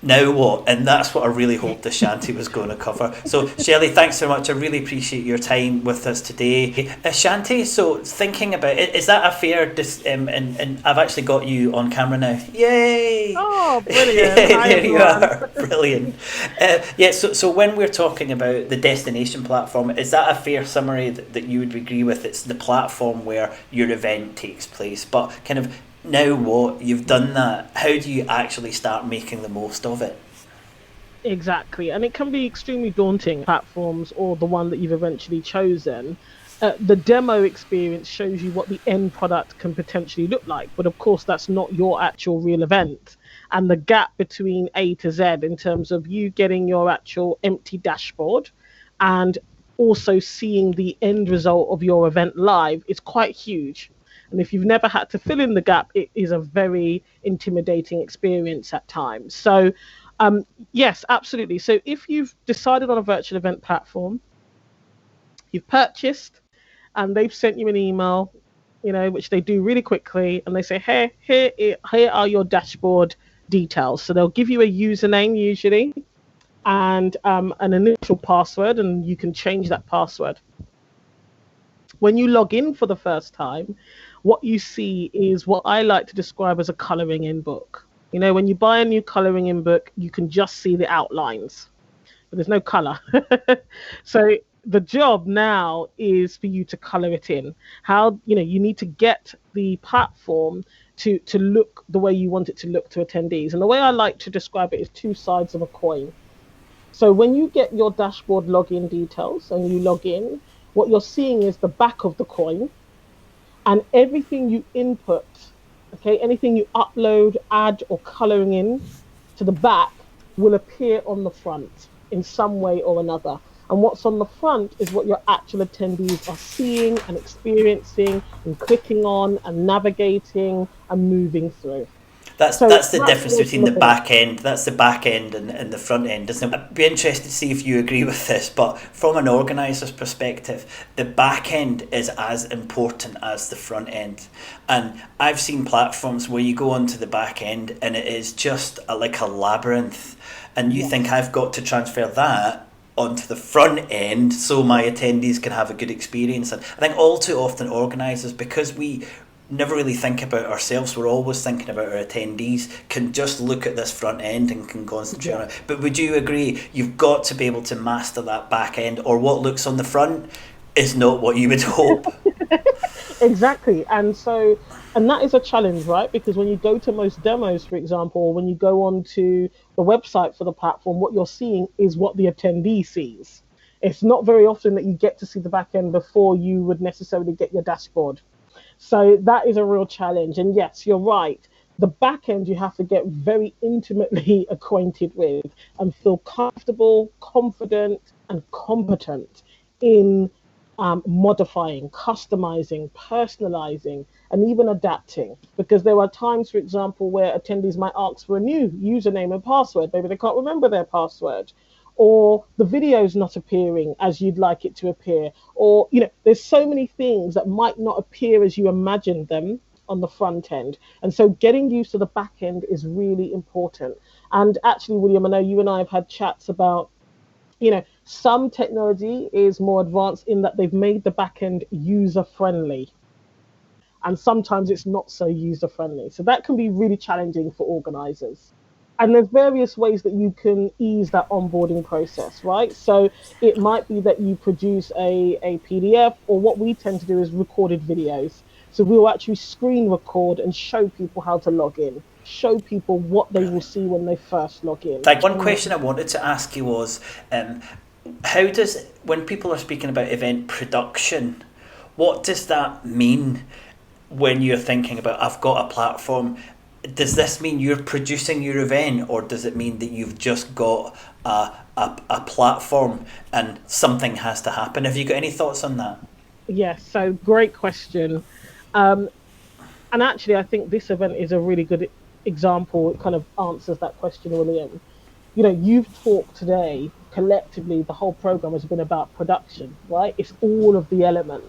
Now what? And that's what I really hoped Ashanti was going to cover. So Shelly, thanks so much. I really appreciate your time with us today. Ashanti, so thinking about it, is that a fair and I've actually got you on camera now. Yay! Oh, brilliant. There you are. Brilliant. So when we're talking about the destination platform, is that a fair summary that you would agree with? It's the platform where your event takes place, but kind of now what? You've done that. How do you actually start making the most of it? Exactly, and it can be extremely daunting, platforms or the one that you've eventually chosen. The demo experience shows you what the end product can potentially look like, but of course that's not your actual real event. And the gap between A to Z in terms of you getting your actual empty dashboard and also seeing the end result of your event live is quite huge. And if you've never had to fill in the gap, it is a very intimidating experience at times. So yes, absolutely. So if you've decided on a virtual event platform, you've purchased, and they've sent you an email, which they do really quickly, and they say, hey, here are your dashboard details. So they'll give you a username usually, and an initial password, and you can change that password. When you log in for the first time, what you see is what I like to describe as a colouring in book. When you buy a new colouring in book, you can just see the outlines, but there's no colour. So the job now is for you to colour it in. How, you need to get the platform to look the way you want it to look to attendees. And the way I like to describe it is two sides of a coin. So when you get your dashboard login details and you log in, what you're seeing is the back of the coin, and everything you input, okay, anything you upload, add, or colouring in to the back will appear on the front in some way or another. And what's on the front is what your actual attendees are seeing and experiencing and clicking on and navigating and moving through. So That's the that's difference what it's between the looking at. back end. That's the back end and the front end, isn't it? I'd be interested to see if you agree with this, but from an organiser's perspective, the back end is as important as the front end. And I've seen platforms where you go onto the back end and it is just like a labyrinth, and you think I've got to transfer that onto the front end so my attendees can have a good experience. And I think all too often organisers, because we never really think about ourselves, we're always thinking about our attendees, can just look at this front end and can concentrate on it. But would you agree you've got to be able to master that back end, or what looks on the front is not what you would hope? Exactly. And that is a challenge, right? Because when you go to most demos, for example, when you go onto the website for the platform, what you're seeing is what the attendee sees. It's not very often that you get to see the back end before you would necessarily get your dashboard. So that is a real challenge. And yes, you're right. The back end you have to get very intimately acquainted with and feel comfortable, confident, and competent in modifying, customizing, personalizing, and even adapting. Because there are times, for example, where attendees might ask for a new username and password. Maybe they can't remember their password, or the video's not appearing as you'd like it to appear, or there's so many things that might not appear as you imagined them on the front end. And so getting used to the back end is really important. And actually, William, I know you and I have had chats about some technology is more advanced in that they've made the back end user friendly, and sometimes it's not so user friendly, so that can be really challenging for organizers. And there's various ways that you can ease that onboarding process, right? So it might be that you produce a PDF, or what we tend to do is recorded videos. So we'll actually screen record and show people how to log in, show people what they will see when they first log in. One question I wanted to ask you was, how does, when people are speaking about event production, what does that mean when you're thinking about, I've got a platform? Does this mean you're producing your event, or does it mean that you've just got a platform and something has to happen? Have you got any thoughts on that? Yes, so great question. And actually, I think this event is a really good example. It kind of answers that question, William. You've talked today, collectively, the whole program has been about production, right? It's all of the elements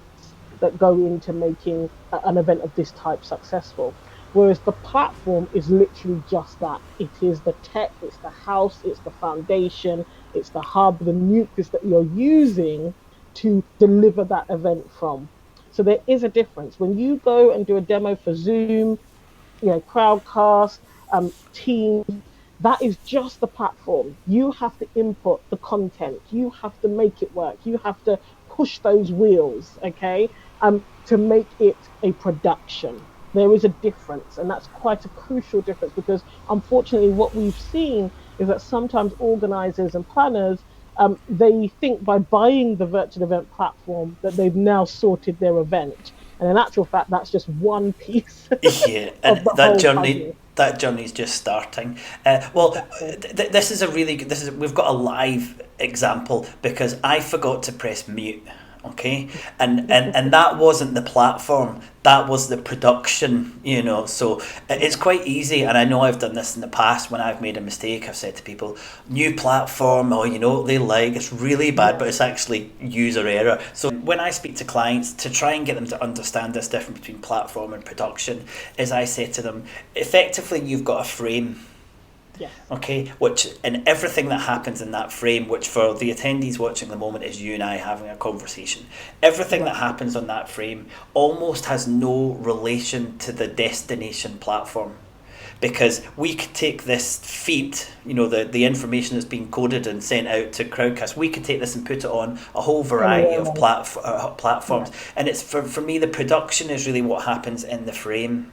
that go into making an event of this type successful. Whereas the platform is literally just that. It is the tech, it's the house, it's the foundation, it's the hub, the nucleus that you're using to deliver that event from. So there is a difference. When you go and do a demo for Zoom, Crowdcast, Teams, that is just the platform. You have to input the content. You have to make it work. You have to push those wheels, okay, to make it a production. There is a difference, and that's quite a crucial difference, because unfortunately what we've seen is that sometimes organizers and planners, they think by buying the virtual event platform that they've now sorted their event. And in actual fact, that's just one piece Yeah, of and the whole puzzle. that journey's just starting. This is we've got a live example, because I forgot to press mute. Okay, and that wasn't the platform, that was the production, so it's quite easy. And I know I've done this in the past. When I've made a mistake, I've said to people, new platform, oh, what they like, it's really bad, but it's actually user error. So when I speak to clients to try and get them to understand this difference between platform and production, is I say to them, effectively, you've got a frame. Yes. Okay, and everything that happens in that frame, which for the attendees watching at the moment is you and I having a conversation, everything that happens on that frame almost has no relation to the destination platform. Because we could take this feed, the information that's being coded and sent out to Crowdcast, we could take this and put it on a whole variety of platforms. And it's for me, the production is really what happens in the frame.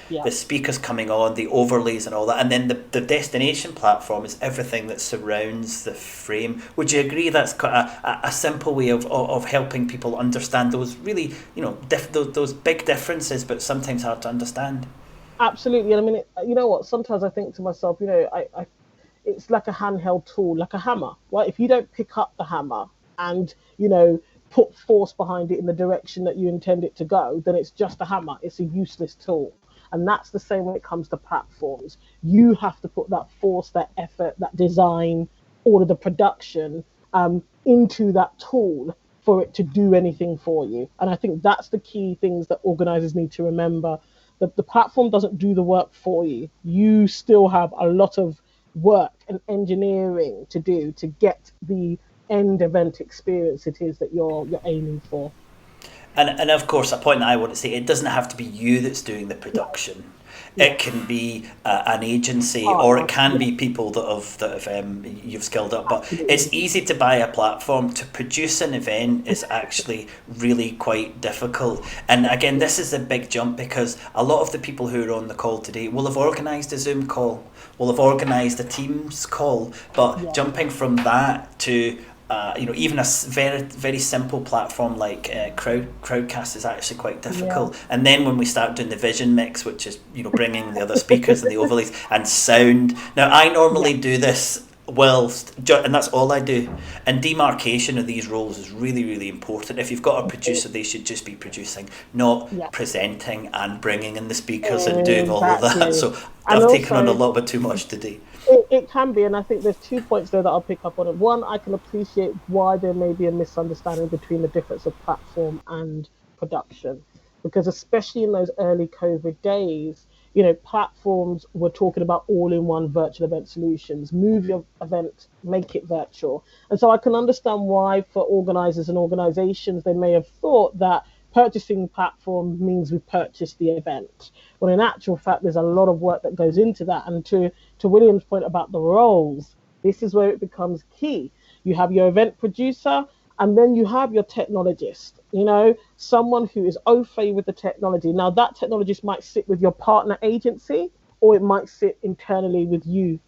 Yeah. The speakers coming on, the overlays and all that, and then the destination platform is everything that surrounds the frame. Would you agree that's quite a simple way of helping people understand those really, those big differences, but sometimes hard to understand? Absolutely. And I mean, you know what? Sometimes I think to myself, it's like a handheld tool, like a hammer, right? If you don't pick up the hammer and, you know, put force behind it in the direction that you intend it to go, then it's just a hammer. It's a useless tool. And that's the same when it comes to platforms. You have to put that force, that effort, that design, all of the production into that tool for it to do anything for you. And I think that's the key things that organizers need to remember, that the platform doesn't do the work for you. You still have a lot of work and engineering to do to get the end event experience it is that you're aiming for. And of course, a point that I want to say, it doesn't have to be you that's doing the production. It can be an agency, or it can be people that have you've skilled up. But it's easy to buy a platform. To produce an event is actually really quite difficult. And again, this is a big jump, because a lot of the people who are on the call today will have organised a Zoom call, will have organised a Teams call, but jumping from that to even a very, very simple platform like Crowdcast is actually quite difficult. And then when we start doing the vision mix, which is bringing the other speakers and the overlays and sound. Now I normally do this and that's all I do. And demarcation of these roles is really, really important. If you've got a producer, they should just be producing, not presenting and bringing in the speakers and doing all of that. So I've taken on a little bit too much today. It can be, and I think there's 2 points there that I'll pick up on. It. One, I can appreciate why there may be a misunderstanding between the difference of platform and production, because especially in those early COVID days, platforms were talking about all-in-one virtual event solutions. Move your event, make it virtual. And so I can understand why for organizers and organizations, they may have thought that purchasing platform means we purchase the event. When in actual fact, there's a lot of work that goes into that. And to William's point about the roles, this is where it becomes key. You have your event producer, and then you have your technologist, someone who is au fait with the technology. Now, that technologist might sit with your partner agency, or it might sit internally with you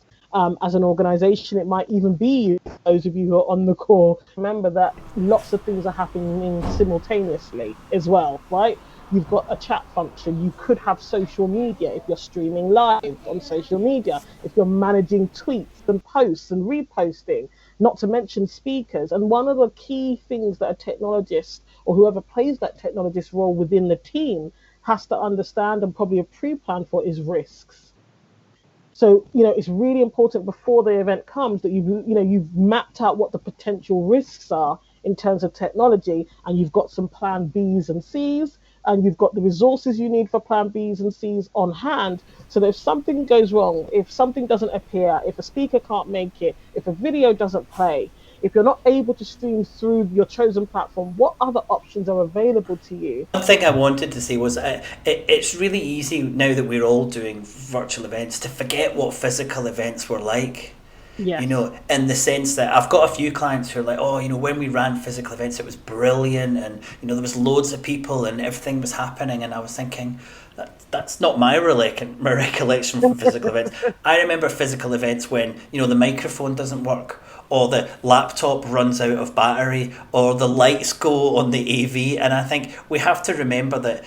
as an organization. It might even be you, those of you who are on the call. Remember that lots of things are happening simultaneously as well, right? You've got a chat function. You could have social media if you're streaming live on social media, if you're managing tweets and posts and reposting, not to mention speakers. And one of the key things that a technologist or whoever plays that technologist role within the team has to understand and probably a pre-plan for is risks. So, it's really important before the event comes that you've mapped out what the potential risks are in terms of technology, and you've got some plan Bs and Cs, and you've got the resources you need for plan Bs and Cs on hand, so that if something goes wrong, if something doesn't appear, if a speaker can't make it, if a video doesn't play, if you're not able to stream through your chosen platform, what other options are available to you? One thing I wanted to say was it's really easy now that we're all doing virtual events to forget what physical events were like. Yes. In the sense that I've got a few clients who are like, when we ran physical events, it was brilliant, and there was loads of people and everything was happening, and I was thinking, that's not my recollection from physical events. I remember physical events when the microphone doesn't work, or the laptop runs out of battery, or the lights go on the AV, and I think we have to remember that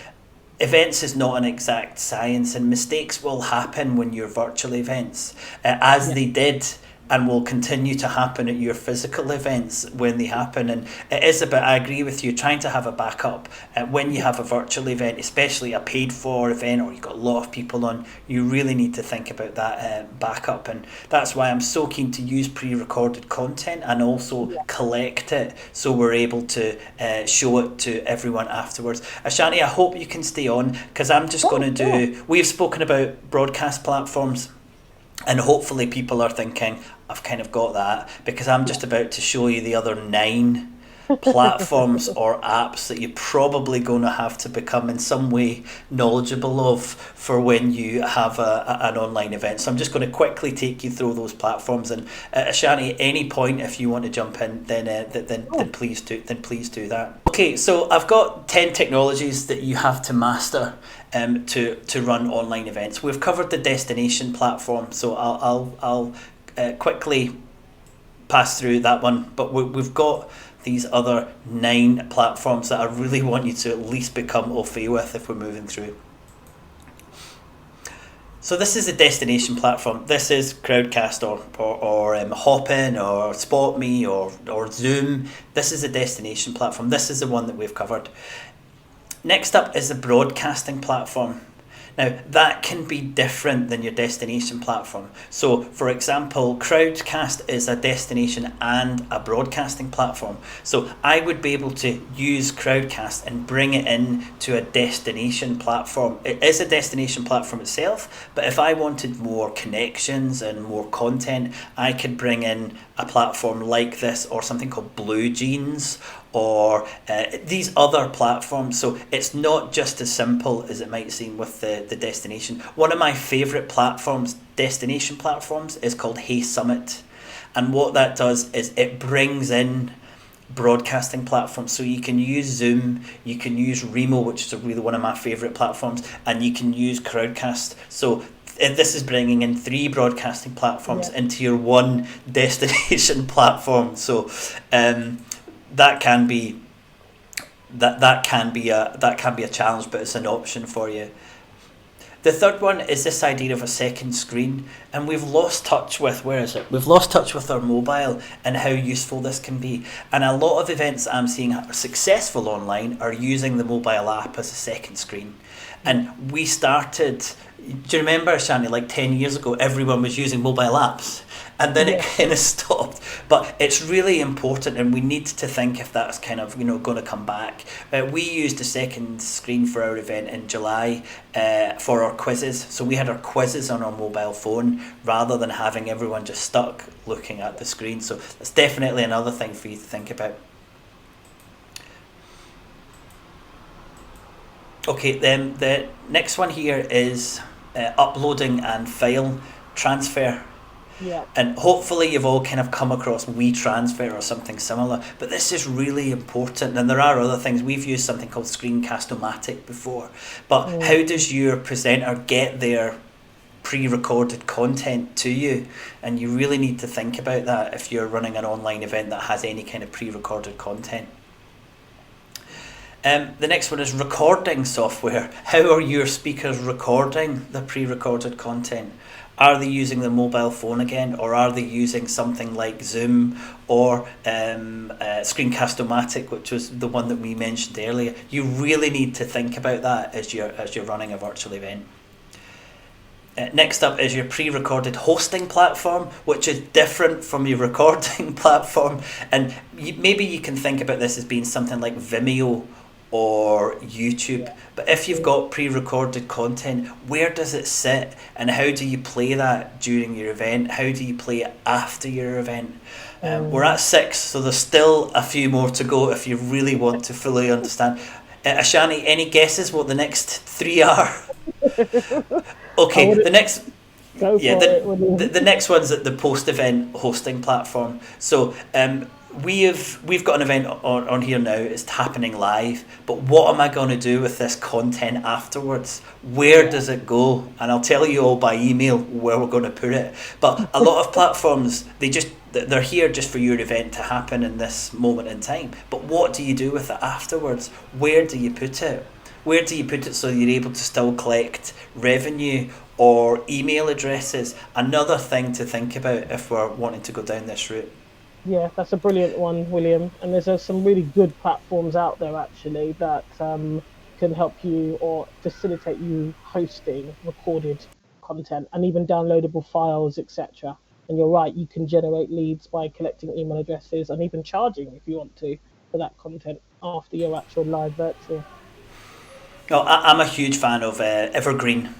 events is not an exact science, and mistakes will happen when you're virtual events, as they did and will continue to happen at your physical events when they happen. And it is about, I agree with you, trying to have a backup. When you have a virtual event, especially a paid for event, or you've got a lot of people on, you really need to think about that backup. And that's why I'm so keen to use pre-recorded content and also collect it, so we're able to show it to everyone afterwards. Ashanti, I hope you can stay on, because I'm just going to we've spoken about broadcast platforms, and hopefully people are thinking, I've kind of got that, because I'm just about to show you the other 9 platforms or apps that you're probably going to have to become in some way knowledgeable of for when you have an online event. So I'm just going to quickly take you through those platforms, and Ashanti, at any point if you want to jump in, then please do that. Okay, so I've got 10 technologies that you have to master to run online events. We've covered the destination platform, so I'll quickly pass through that one, but we've got these other 9 platforms that I really want you to at least become au fait with if we're moving through. So this is a destination platform. This is Crowdcast or Hopin or SpotMe or Zoom. This is a destination platform. This is the one that we've covered. Next up is the broadcasting platform. Now, that can be different than your destination platform. So, for example, Crowdcast is a destination and a broadcasting platform. So, I would be able to use Crowdcast and bring it in to a destination platform. It is a destination platform itself, but if I wanted more connections and more content, I could bring in a platform like this or something called Blue Jeans or these other platforms. So it's not just as simple as it might seem with the destination. One of my favourite platforms, destination platforms, is called Hey Summit. And what that does is it brings in broadcasting platforms. So you can use Zoom, you can use Remo, which is really one of my favourite platforms, and you can use Crowdcast. So this is bringing in 3 broadcasting platforms into your one destination platform. So that can be a challenge, but it's an option for you. The third one is this idea of a second screen, and we've lost touch with We've lost touch with our mobile and how useful this can be. And a lot of events I'm seeing are successful online are using the mobile app as a second screen. And we started. Do you remember, Shanny, like 10 years ago, everyone was using mobile apps, and then it kind of stopped. But it's really important, and we need to think if that's kind of, going to come back. We used a second screen for our event in July for our quizzes. So we had our quizzes on our mobile phone rather than having everyone just stuck looking at the screen. So that's definitely another thing for you to think about. Okay, then the next one here is uploading and file transfer. Yeah. And hopefully you've all kind of come across WeTransfer or something similar, but this is really important. And there are other things. We've used something called Screencast-O-Matic before, but how does your presenter get their pre-recorded content to you? And you really need to think about that if you're running an online event that has any kind of pre-recorded content. The next one is recording software. How are your speakers recording the pre-recorded content? Are they using the mobile phone again, or are they using something like Zoom or Screencast-O-Matic, which was the one that we mentioned earlier? You really need to think about that as you're running a virtual event. Next up is your pre-recorded hosting platform, which is different from your recording platform. And maybe you can think about this as being something like Vimeo or YouTube. But if you've got pre-recorded content, where does it sit, and how do you play that during your event? How do you play it after your event? We're at 6, so there's still a few more to go if you really want to fully understand. Ashani, any guesses what the next 3 are? Okay, the next. The next one's at the post-event hosting platform. So we've got an event on here now. It's happening live, but what am I going to do with this content afterwards? Where does it go? And I'll tell you all by email where we're going to put it. But a lot of platforms, they're here just for your event to happen in this moment in time. But what do you do with it afterwards? Where do you put it? Where do you put it so you're able to still collect revenue or email addresses? Another thing to think about if we're wanting to go down this route. Yeah, that's a brilliant one, William. And there's some really good platforms out there actually that can help you or facilitate you hosting recorded content and even downloadable files, etc. And you're right, you can generate leads by collecting email addresses and even charging if you want to for that content after your actual live virtual. Well, I'm a huge fan of Evergreen,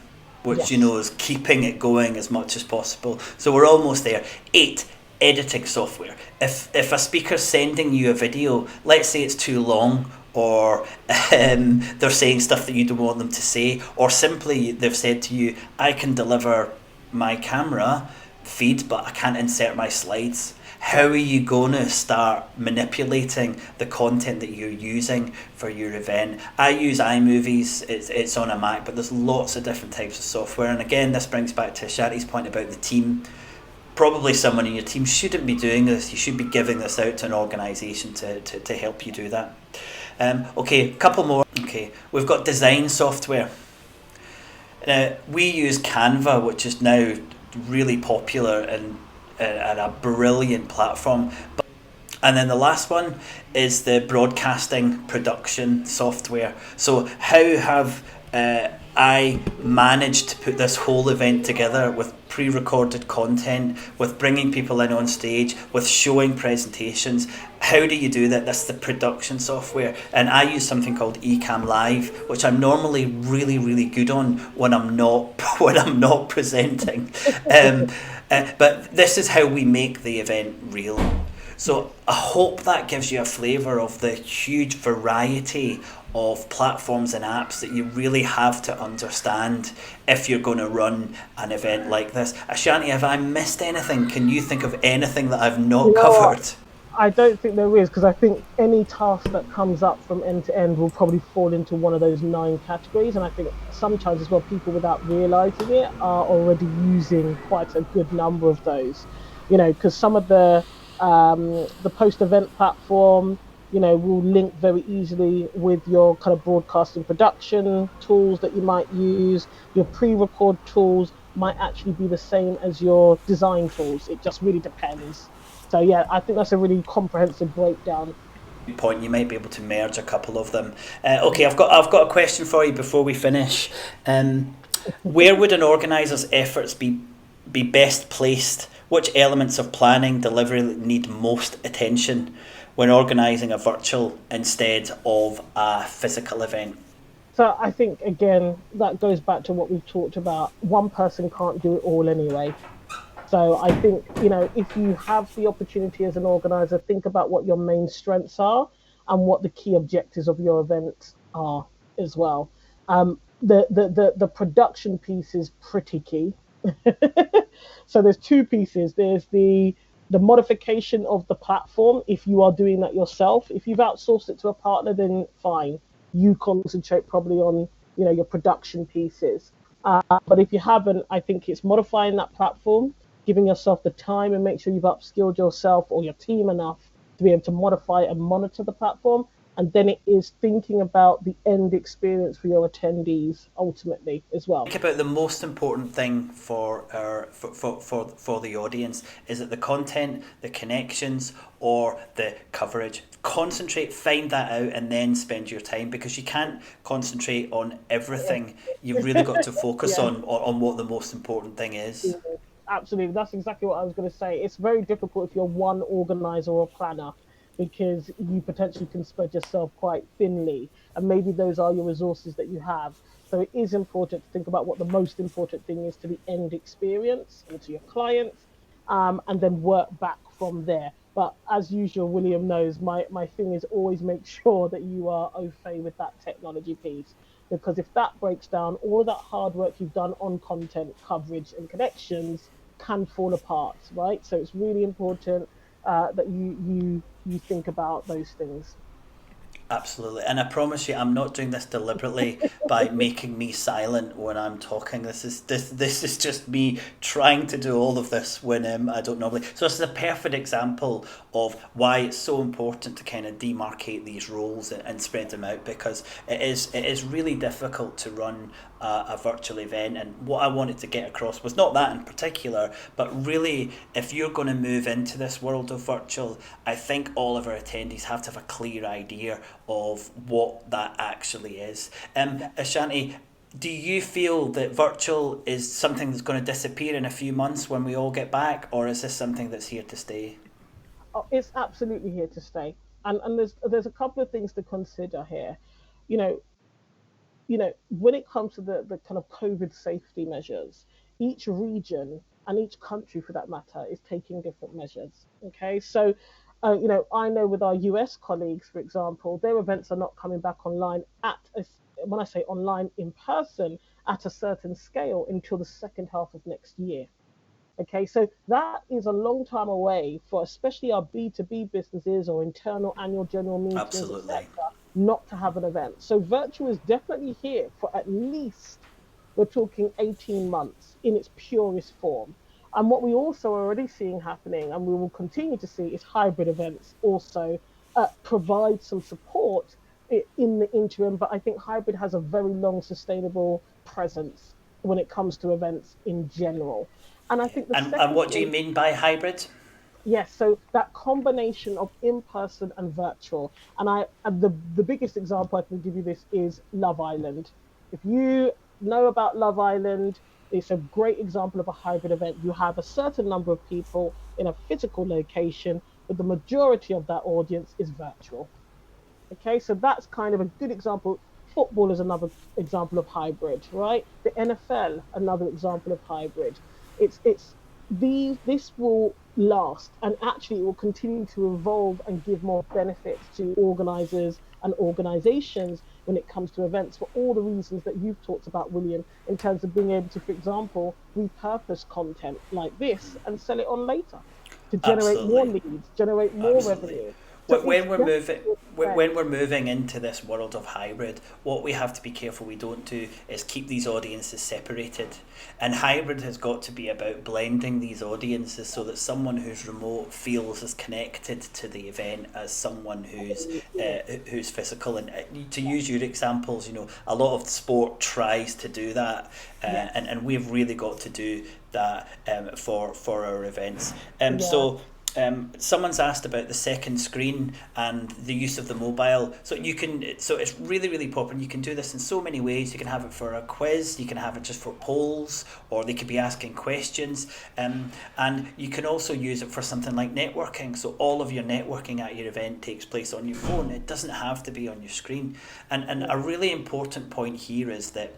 which Yes. is keeping it going as much as possible. So we're almost there. 8, editing software. If a speaker's sending you a video, let's say it's too long, or they're saying stuff that you don't want them to say, or simply they've said to you, I can deliver my camera feed, but I can't insert my slides. How are you going to start manipulating the content that you're using for your event? I use iMovies, it's on a Mac, but there's lots of different types of software. And again, this brings back to Shari's point about the team. Probably someone in your team shouldn't be doing this. You should be giving this out to an organisation to help you do that. Okay, a couple more. Okay, we've got design software. Now, we use Canva, which is now really popular and a brilliant platform. And then the last one is the broadcasting production software. So how have I managed to put this whole event together with pre-recorded content, with bringing people in on stage, with showing presentations? How do you do that? That's the production software. And I use something called Ecamm Live, which I'm normally really, really good on when I'm not presenting. But this is how we make the event real. So I hope that gives you a flavour of the huge variety of platforms and apps that you really have to understand if you're going to run an event like this. Ashanti, have I missed anything? Can you think of anything that I've not covered? I don't think there is, because I think any task that comes up from end to end will probably fall into one of those 9 categories. And I think sometimes as well, people without realising it are already using quite a good number of those, because some of the post-event platform, will link very easily with your kind of broadcasting production tools that you might use. Your pre-record tools might actually be the same as your design tools. It just really depends. So yeah, I think that's a really comprehensive breakdown. Point, you might be able to merge a couple of them. Okay, I've got a question for you before we finish. Where would an organiser's efforts be best placed? Which elements of planning delivery need most attention when organising a virtual instead of a physical event? So I think, again, that goes back to what we've talked about. One person can't do it all anyway. So I think, if you have the opportunity as an organizer, think about what your main strengths are and what the key objectives of your event are as well. The production piece is pretty key. So there's 2 pieces. There's the modification of the platform if you are doing that yourself. If you've outsourced it to a partner, then fine. You concentrate probably on your production pieces. But if you haven't, I think it's modifying that platform, giving yourself the time and make sure you've upskilled yourself or your team enough to be able to modify and monitor the platform. And then it is thinking about the end experience for your attendees ultimately as well. Think about the most important thing for the audience. Is it the content, the connections, or the coverage? Concentrate, find that out, and then spend your time, because you can't concentrate on everything. You've really got to focus on what the most important thing is. Absolutely, that's exactly what I was going to say. It's very difficult if you're one organizer or planner, because you potentially can spread yourself quite thinly, and maybe those are your resources that you have. So it is important to think about what the most important thing is to the end experience or to your clients, and then work back from there. But as usual, William knows my thing is always make sure that you are au fait with that technology piece, because if that breaks down, all of that hard work you've done on content, coverage and connections can fall apart, right? So it's really important that you think about those things. Absolutely, and I promise you, I'm not doing this deliberately by making me silent when I'm talking. This is just me trying to do all of this when I don't normally. So this is a perfect example of why it's so important to kind of demarcate these roles and spread them out, because it is really difficult to run a virtual event. And what I wanted to get across was not that in particular, but really, if you're going to move into this world of virtual, I think all of our attendees have to have a clear idea of what that actually is. Ashanti, do you feel that virtual is something that's going to disappear in a few months when we all get back, or is this something that's here to stay? Oh, it's absolutely here to stay, and there's a couple of things to consider here. When it comes to the kind of COVID safety measures, each region and each country for that matter is taking different measures. Okay, so I know with our US colleagues, for example, their events are not coming back online when I say online, in person at a certain scale until the second half of next year. Okay, so that is a long time away for especially our B2B businesses or internal annual general meetings, Absolutely. etc., not to have an event. So virtual is definitely here for at least, we're talking 18 months in its purest form. And what we also are already seeing happening, and we will continue to see, is hybrid events also provide some support in the interim. But I think hybrid has a very long sustainable presence when it comes to events in general. And I think and what do you mean by hybrid? Yes, so that combination of in-person and virtual. And the biggest example I can give you this is Love Island. If you know about Love Island, it's a great example of a hybrid event. You have a certain number of people in a physical location, but the majority of that audience is virtual. Okay, so that's kind of a good example. Football is another example of hybrid, right? The NFL, another example of hybrid. It's this will last, and actually it will continue to evolve and give more benefits to organizers and organizations when it comes to events, for all the reasons that you've talked about, William, in terms of being able to, for example, repurpose content like this and sell it on later to generate more leads, generate more revenue. So when we're moving into this world of hybrid, what we have to be careful we don't do is keep these audiences separated. And hybrid has got to be about blending these audiences so that someone who's remote feels as connected to the event as someone who's physical. And to use your examples, a lot of sport tries to do that, and we've really got to do that for our events. So. Someone's asked about the second screen and the use of the mobile. So it's really, really popular. You can do this in so many ways. You can have it for a quiz, you can have it just for polls, or they could be asking questions. And you can also use it for something like networking. So all of your networking at your event takes place on your phone. It doesn't have to be on your screen. And a really important point here is that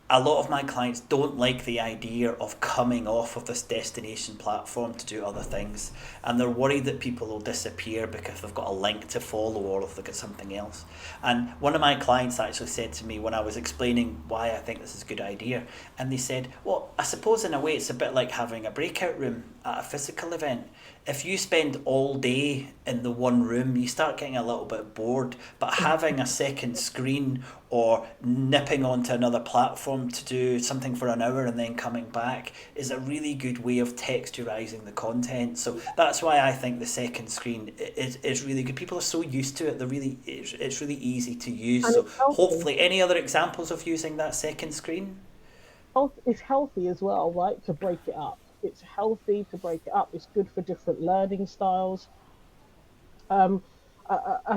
a lot of my clients don't like the idea of coming off of this destination platform to do other things, and they're worried that people will disappear because they've got a link to follow or if they've got something else. And one of my clients actually said to me when I was explaining why I think this is a good idea, and they said, well, I suppose in a way it's a bit like having a breakout room at a physical event. If you spend all day in the one room, you start getting a little bit bored, but having a second screen or nipping onto another platform to do something for an hour and then coming back is a really good way of texturizing the content. So that's why I think the second screen is really good. People are so used to it, it's really easy to use. And so hopefully, any other examples of using that second screen? It's healthy as well, right, to break it up. It's healthy to break it up. It's good for different learning styles. At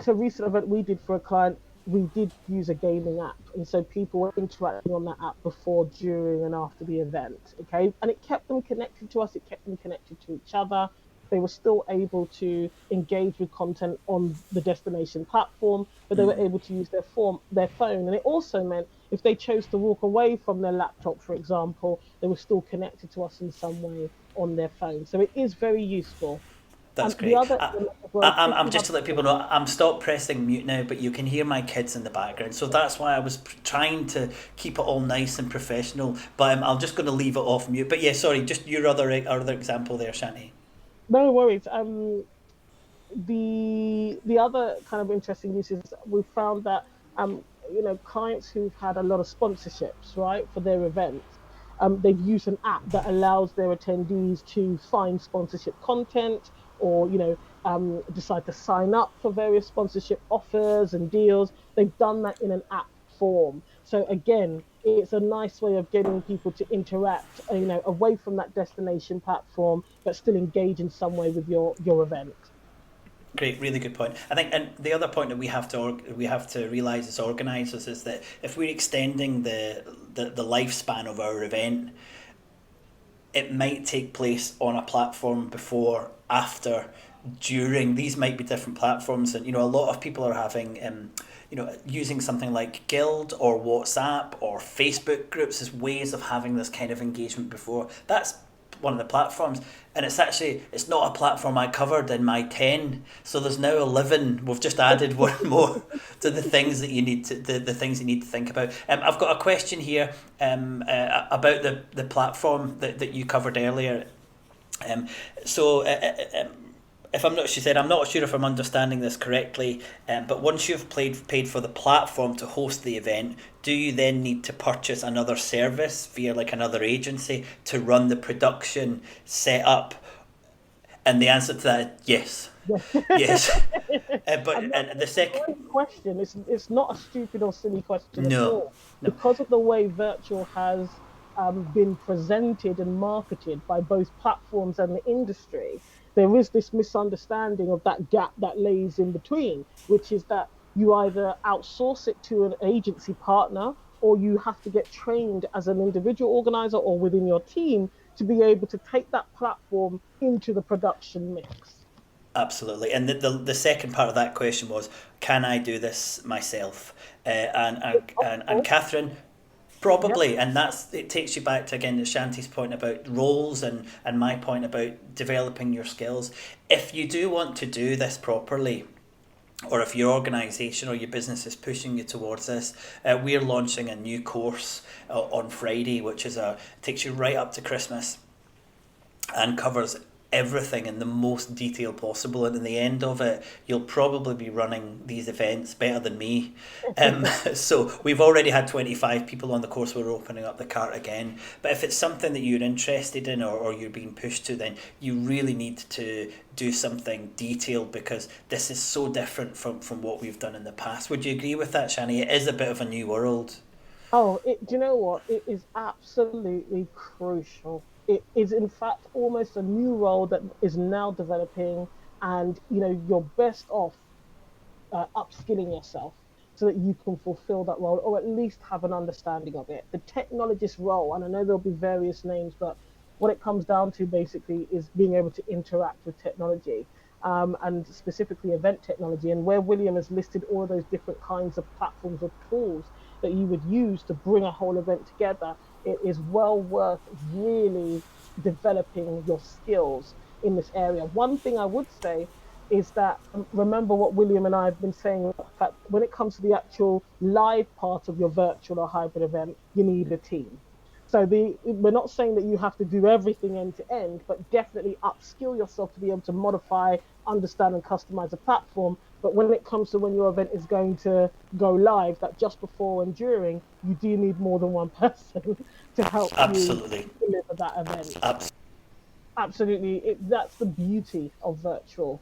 a recent event we did for a client, we did use a gaming app, and so people were interacting on that app before, during, and after the event. Okay, and it kept them connected to us. It kept them connected to each other. They were still able to engage with content on the destination platform, but they were able to use their phone. And it also meant if they chose to walk away from their laptop, for example, they were still connected to us in some way on their phone. So it is very useful. That's great. I'm just to let people know, I'm stopped pressing mute now, but you can hear my kids in the background. So that's why I was trying to keep it all nice and professional, but I'm just going to leave it off mute. But yeah, sorry, just your other example there, Shanti. No worries. The other kind of interesting use is we've found that clients who've had a lot of sponsorships, right, for their events, they've used an app that allows their attendees to find sponsorship content, or decide to sign up for various sponsorship offers and deals. They've done that in an app form. So again, it's a nice way of getting people to interact, away from that destination platform, but still engage in some way with your event. Great, really good point. I think, and the other point that we have to realise as organisers is that if we're extending the lifespan of our event, it might take place on a platform before, after, during. These might be different platforms, and a lot of people are having using something like Guild or WhatsApp or Facebook groups as ways of having this kind of engagement before. That's one of the platforms, and it's not a platform I covered in my 10, so there's now 11. We've just added one more to the things that you need to the things you need to think about. I've got a question here about the platform that you covered earlier. If she said, I'm not sure if I'm understanding this correctly, but once you've paid for the platform to host the event, do you then need to purchase another service via like another agency to run the production setup? And the answer to that is yes. Yes. And the second Great question. It's not a stupid or silly question at no, all. no. Because of the way virtual has been presented and marketed by both platforms and the industry, there is this misunderstanding of that gap that lays in between, which is that you either outsource it to an agency partner or you have to get trained as an individual organizer or within your team to be able to take that platform into the production mix. Absolutely. And the second part of that question was, can I do this myself? And Catherine, probably. Yep. And it takes you back to, again, Shanti's point about roles and my point about developing your skills. If you do want to do this properly, or if your organisation or your business is pushing you towards this, we're launching a new course on Friday, which takes you right up to Christmas and covers everything in the most detail possible, and in the end of it you'll probably be running these events better than me. So we've already had 25 people on the course. We're opening up the cart again, but if it's something that you're interested in or you're being pushed to, then you really need to do something detailed, because this is so different from what we've done in the past. Would you agree with that, Shani? It is a bit of a new world. Do you know what? It is absolutely crucial. It is, in fact, almost a new role that is now developing, and you're best off upskilling yourself so that you can fulfill that role, or at least have an understanding of it. The technologist role, and I know there'll be various names, but what it comes down to basically is being able to interact with technology, and specifically event technology. And where William has listed all of those different kinds of platforms or tools that you would use to bring a whole event together, it is well worth really developing your skills in this area. One thing I would say is that, remember what William and I have been saying, that when it comes to the actual live part of your virtual or hybrid event, you need a team. So we're not saying that you have to do everything end to end, but definitely upskill yourself to be able to modify, understand, and customize a platform. But when it comes to when your event is going to go live, that just before and during, you do need more than one person to help Absolutely. you deliver that event. Absolutely. That's the beauty of virtual,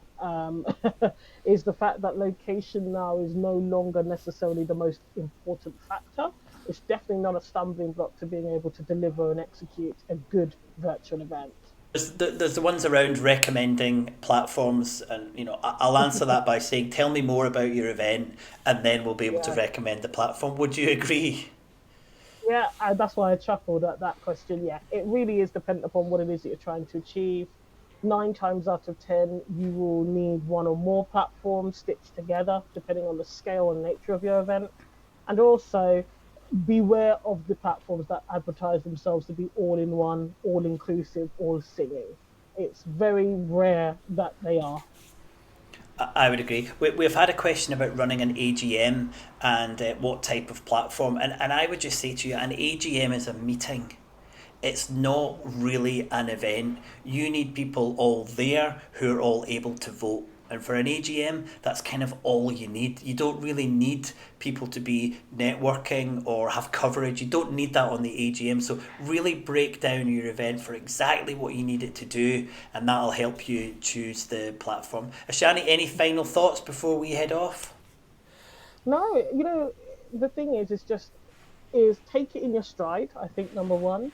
is the fact that location now is no longer necessarily the most important factor. It's definitely not a stumbling block to being able to deliver and execute a good virtual event. There's the ones around recommending platforms, and I'll answer that by saying, tell me more about your event, and then we'll be able to recommend the platform. Would you agree? Yeah, that's why I chuckled at that question. Yeah, it really is dependent upon what it is that you're trying to achieve. 9 times out of 10, you will need one or more platforms stitched together, depending on the scale and nature of your event. And also, beware of the platforms that advertise themselves to be all-in-one, all-inclusive, all-singing. It's very rare that they are. I would agree. We've had a question about running an AGM and what type of platform, and I would just say to you, an AGM is a meeting. It's not really an event. You need people all there who are all able to vote. And for an AGM, that's kind of all you need. You don't really need people to be networking or have coverage. You don't need that on the AGM. So really break down your event for exactly what you need it to do, and that'll help you choose the platform. Ashani, any final thoughts before we head off? No, the thing is take it in your stride, I think, number one.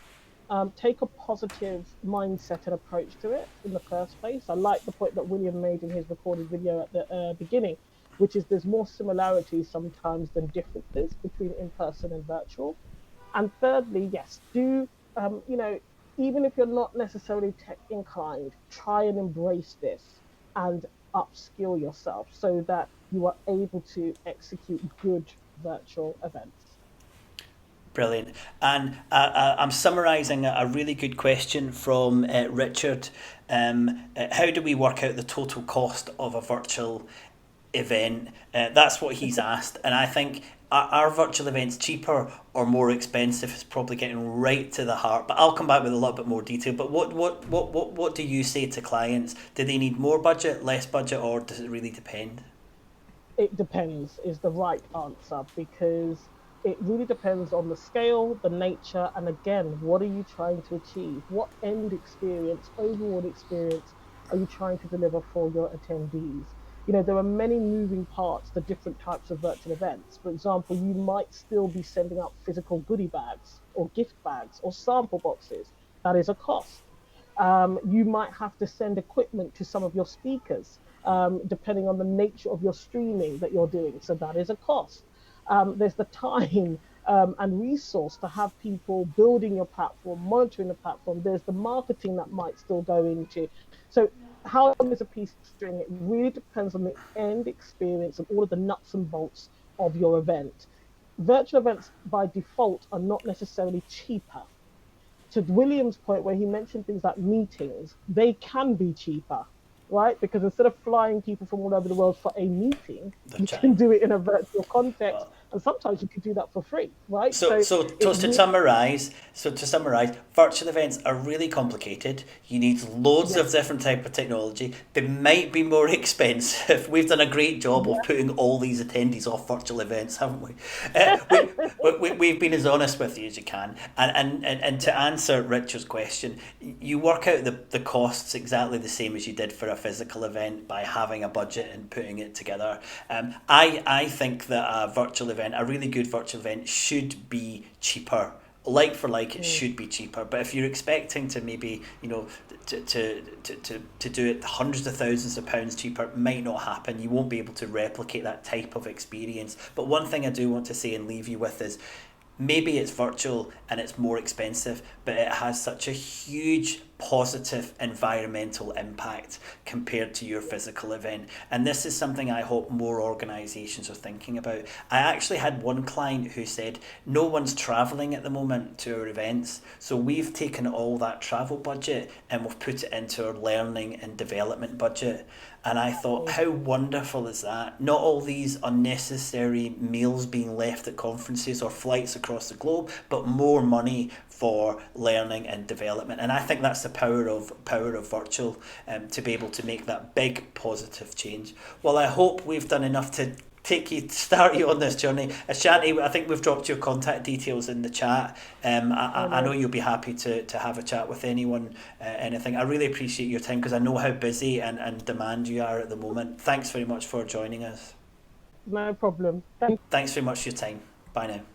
Take a positive mindset and approach to it in the first place. I like the point that William made in his recorded video at the beginning, which is there's more similarities sometimes than differences between in-person and virtual. And thirdly, yes, even if you're not necessarily tech inclined, try and embrace this and upskill yourself so that you are able to execute good virtual events. Brilliant. And I'm summarising a really good question from Richard. How do we work out the total cost of a virtual event? That's what he's asked. And I think, are virtual events cheaper or more expensive? It's probably getting right to the heart. But I'll come back with a little bit more detail. But what do you say to clients? Do they need more budget, less budget, or does it really depend? It depends is the right answer, because it really depends on the scale, the nature, and again, what are you trying to achieve? What end experience, overall experience, are you trying to deliver for your attendees? There are many moving parts to different types of virtual events. For example, you might still be sending out physical goodie bags or gift bags or sample boxes. That is a cost. You might have to send equipment to some of your speakers, depending on the nature of your streaming that you're doing. So that is a cost. There's the time and resource to have people building your platform, monitoring the platform. There's the marketing that might still go into. So how long is a piece of string? It really depends on the end experience and all of the nuts and bolts of your event. Virtual events by default are not necessarily cheaper. To William's point, where he mentioned things like meetings, they can be cheaper, right? Because instead of flying people from all over the world for a meeting, you can do it in a virtual context, and sometimes you can do that for free, right? So to summarize, virtual events are really complicated. You need loads of different type of technology. They might be more expensive. We've done a great job of putting all these attendees off virtual events, haven't we? We've been as honest with you as you can. And to answer Richard's question, you work out the costs exactly the same as you did for a physical event by having a budget and putting it together. I think that a really good virtual event should be cheaper. Like for like, it should be cheaper. But if you're expecting to maybe, to do it hundreds of thousands of pounds cheaper, it might not happen. You won't be able to replicate that type of experience. But one thing I do want to say and leave you with is, maybe it's virtual and it's more expensive, but it has such a huge positive environmental impact compared to your physical event. And this is something I hope more organisations are thinking about. I actually had one client who said, no one's travelling at the moment to our events, so we've taken all that travel budget and we've put it into our learning and development budget. And I thought, how wonderful is that? Not all these unnecessary meals being left at conferences or flights across the globe, but more money for learning and development. And I think that's the power of virtual, to be able to make that big positive change. Well, I hope we've done enough to start you on this journey. Shanti, I think we've dropped your contact details in the chat. I know you'll be happy to have a chat with anyone, anything. I really appreciate your time because I know how busy and demand you are at the moment. Thanks very much for joining us. No problem. Thanks very much for your time. Bye now.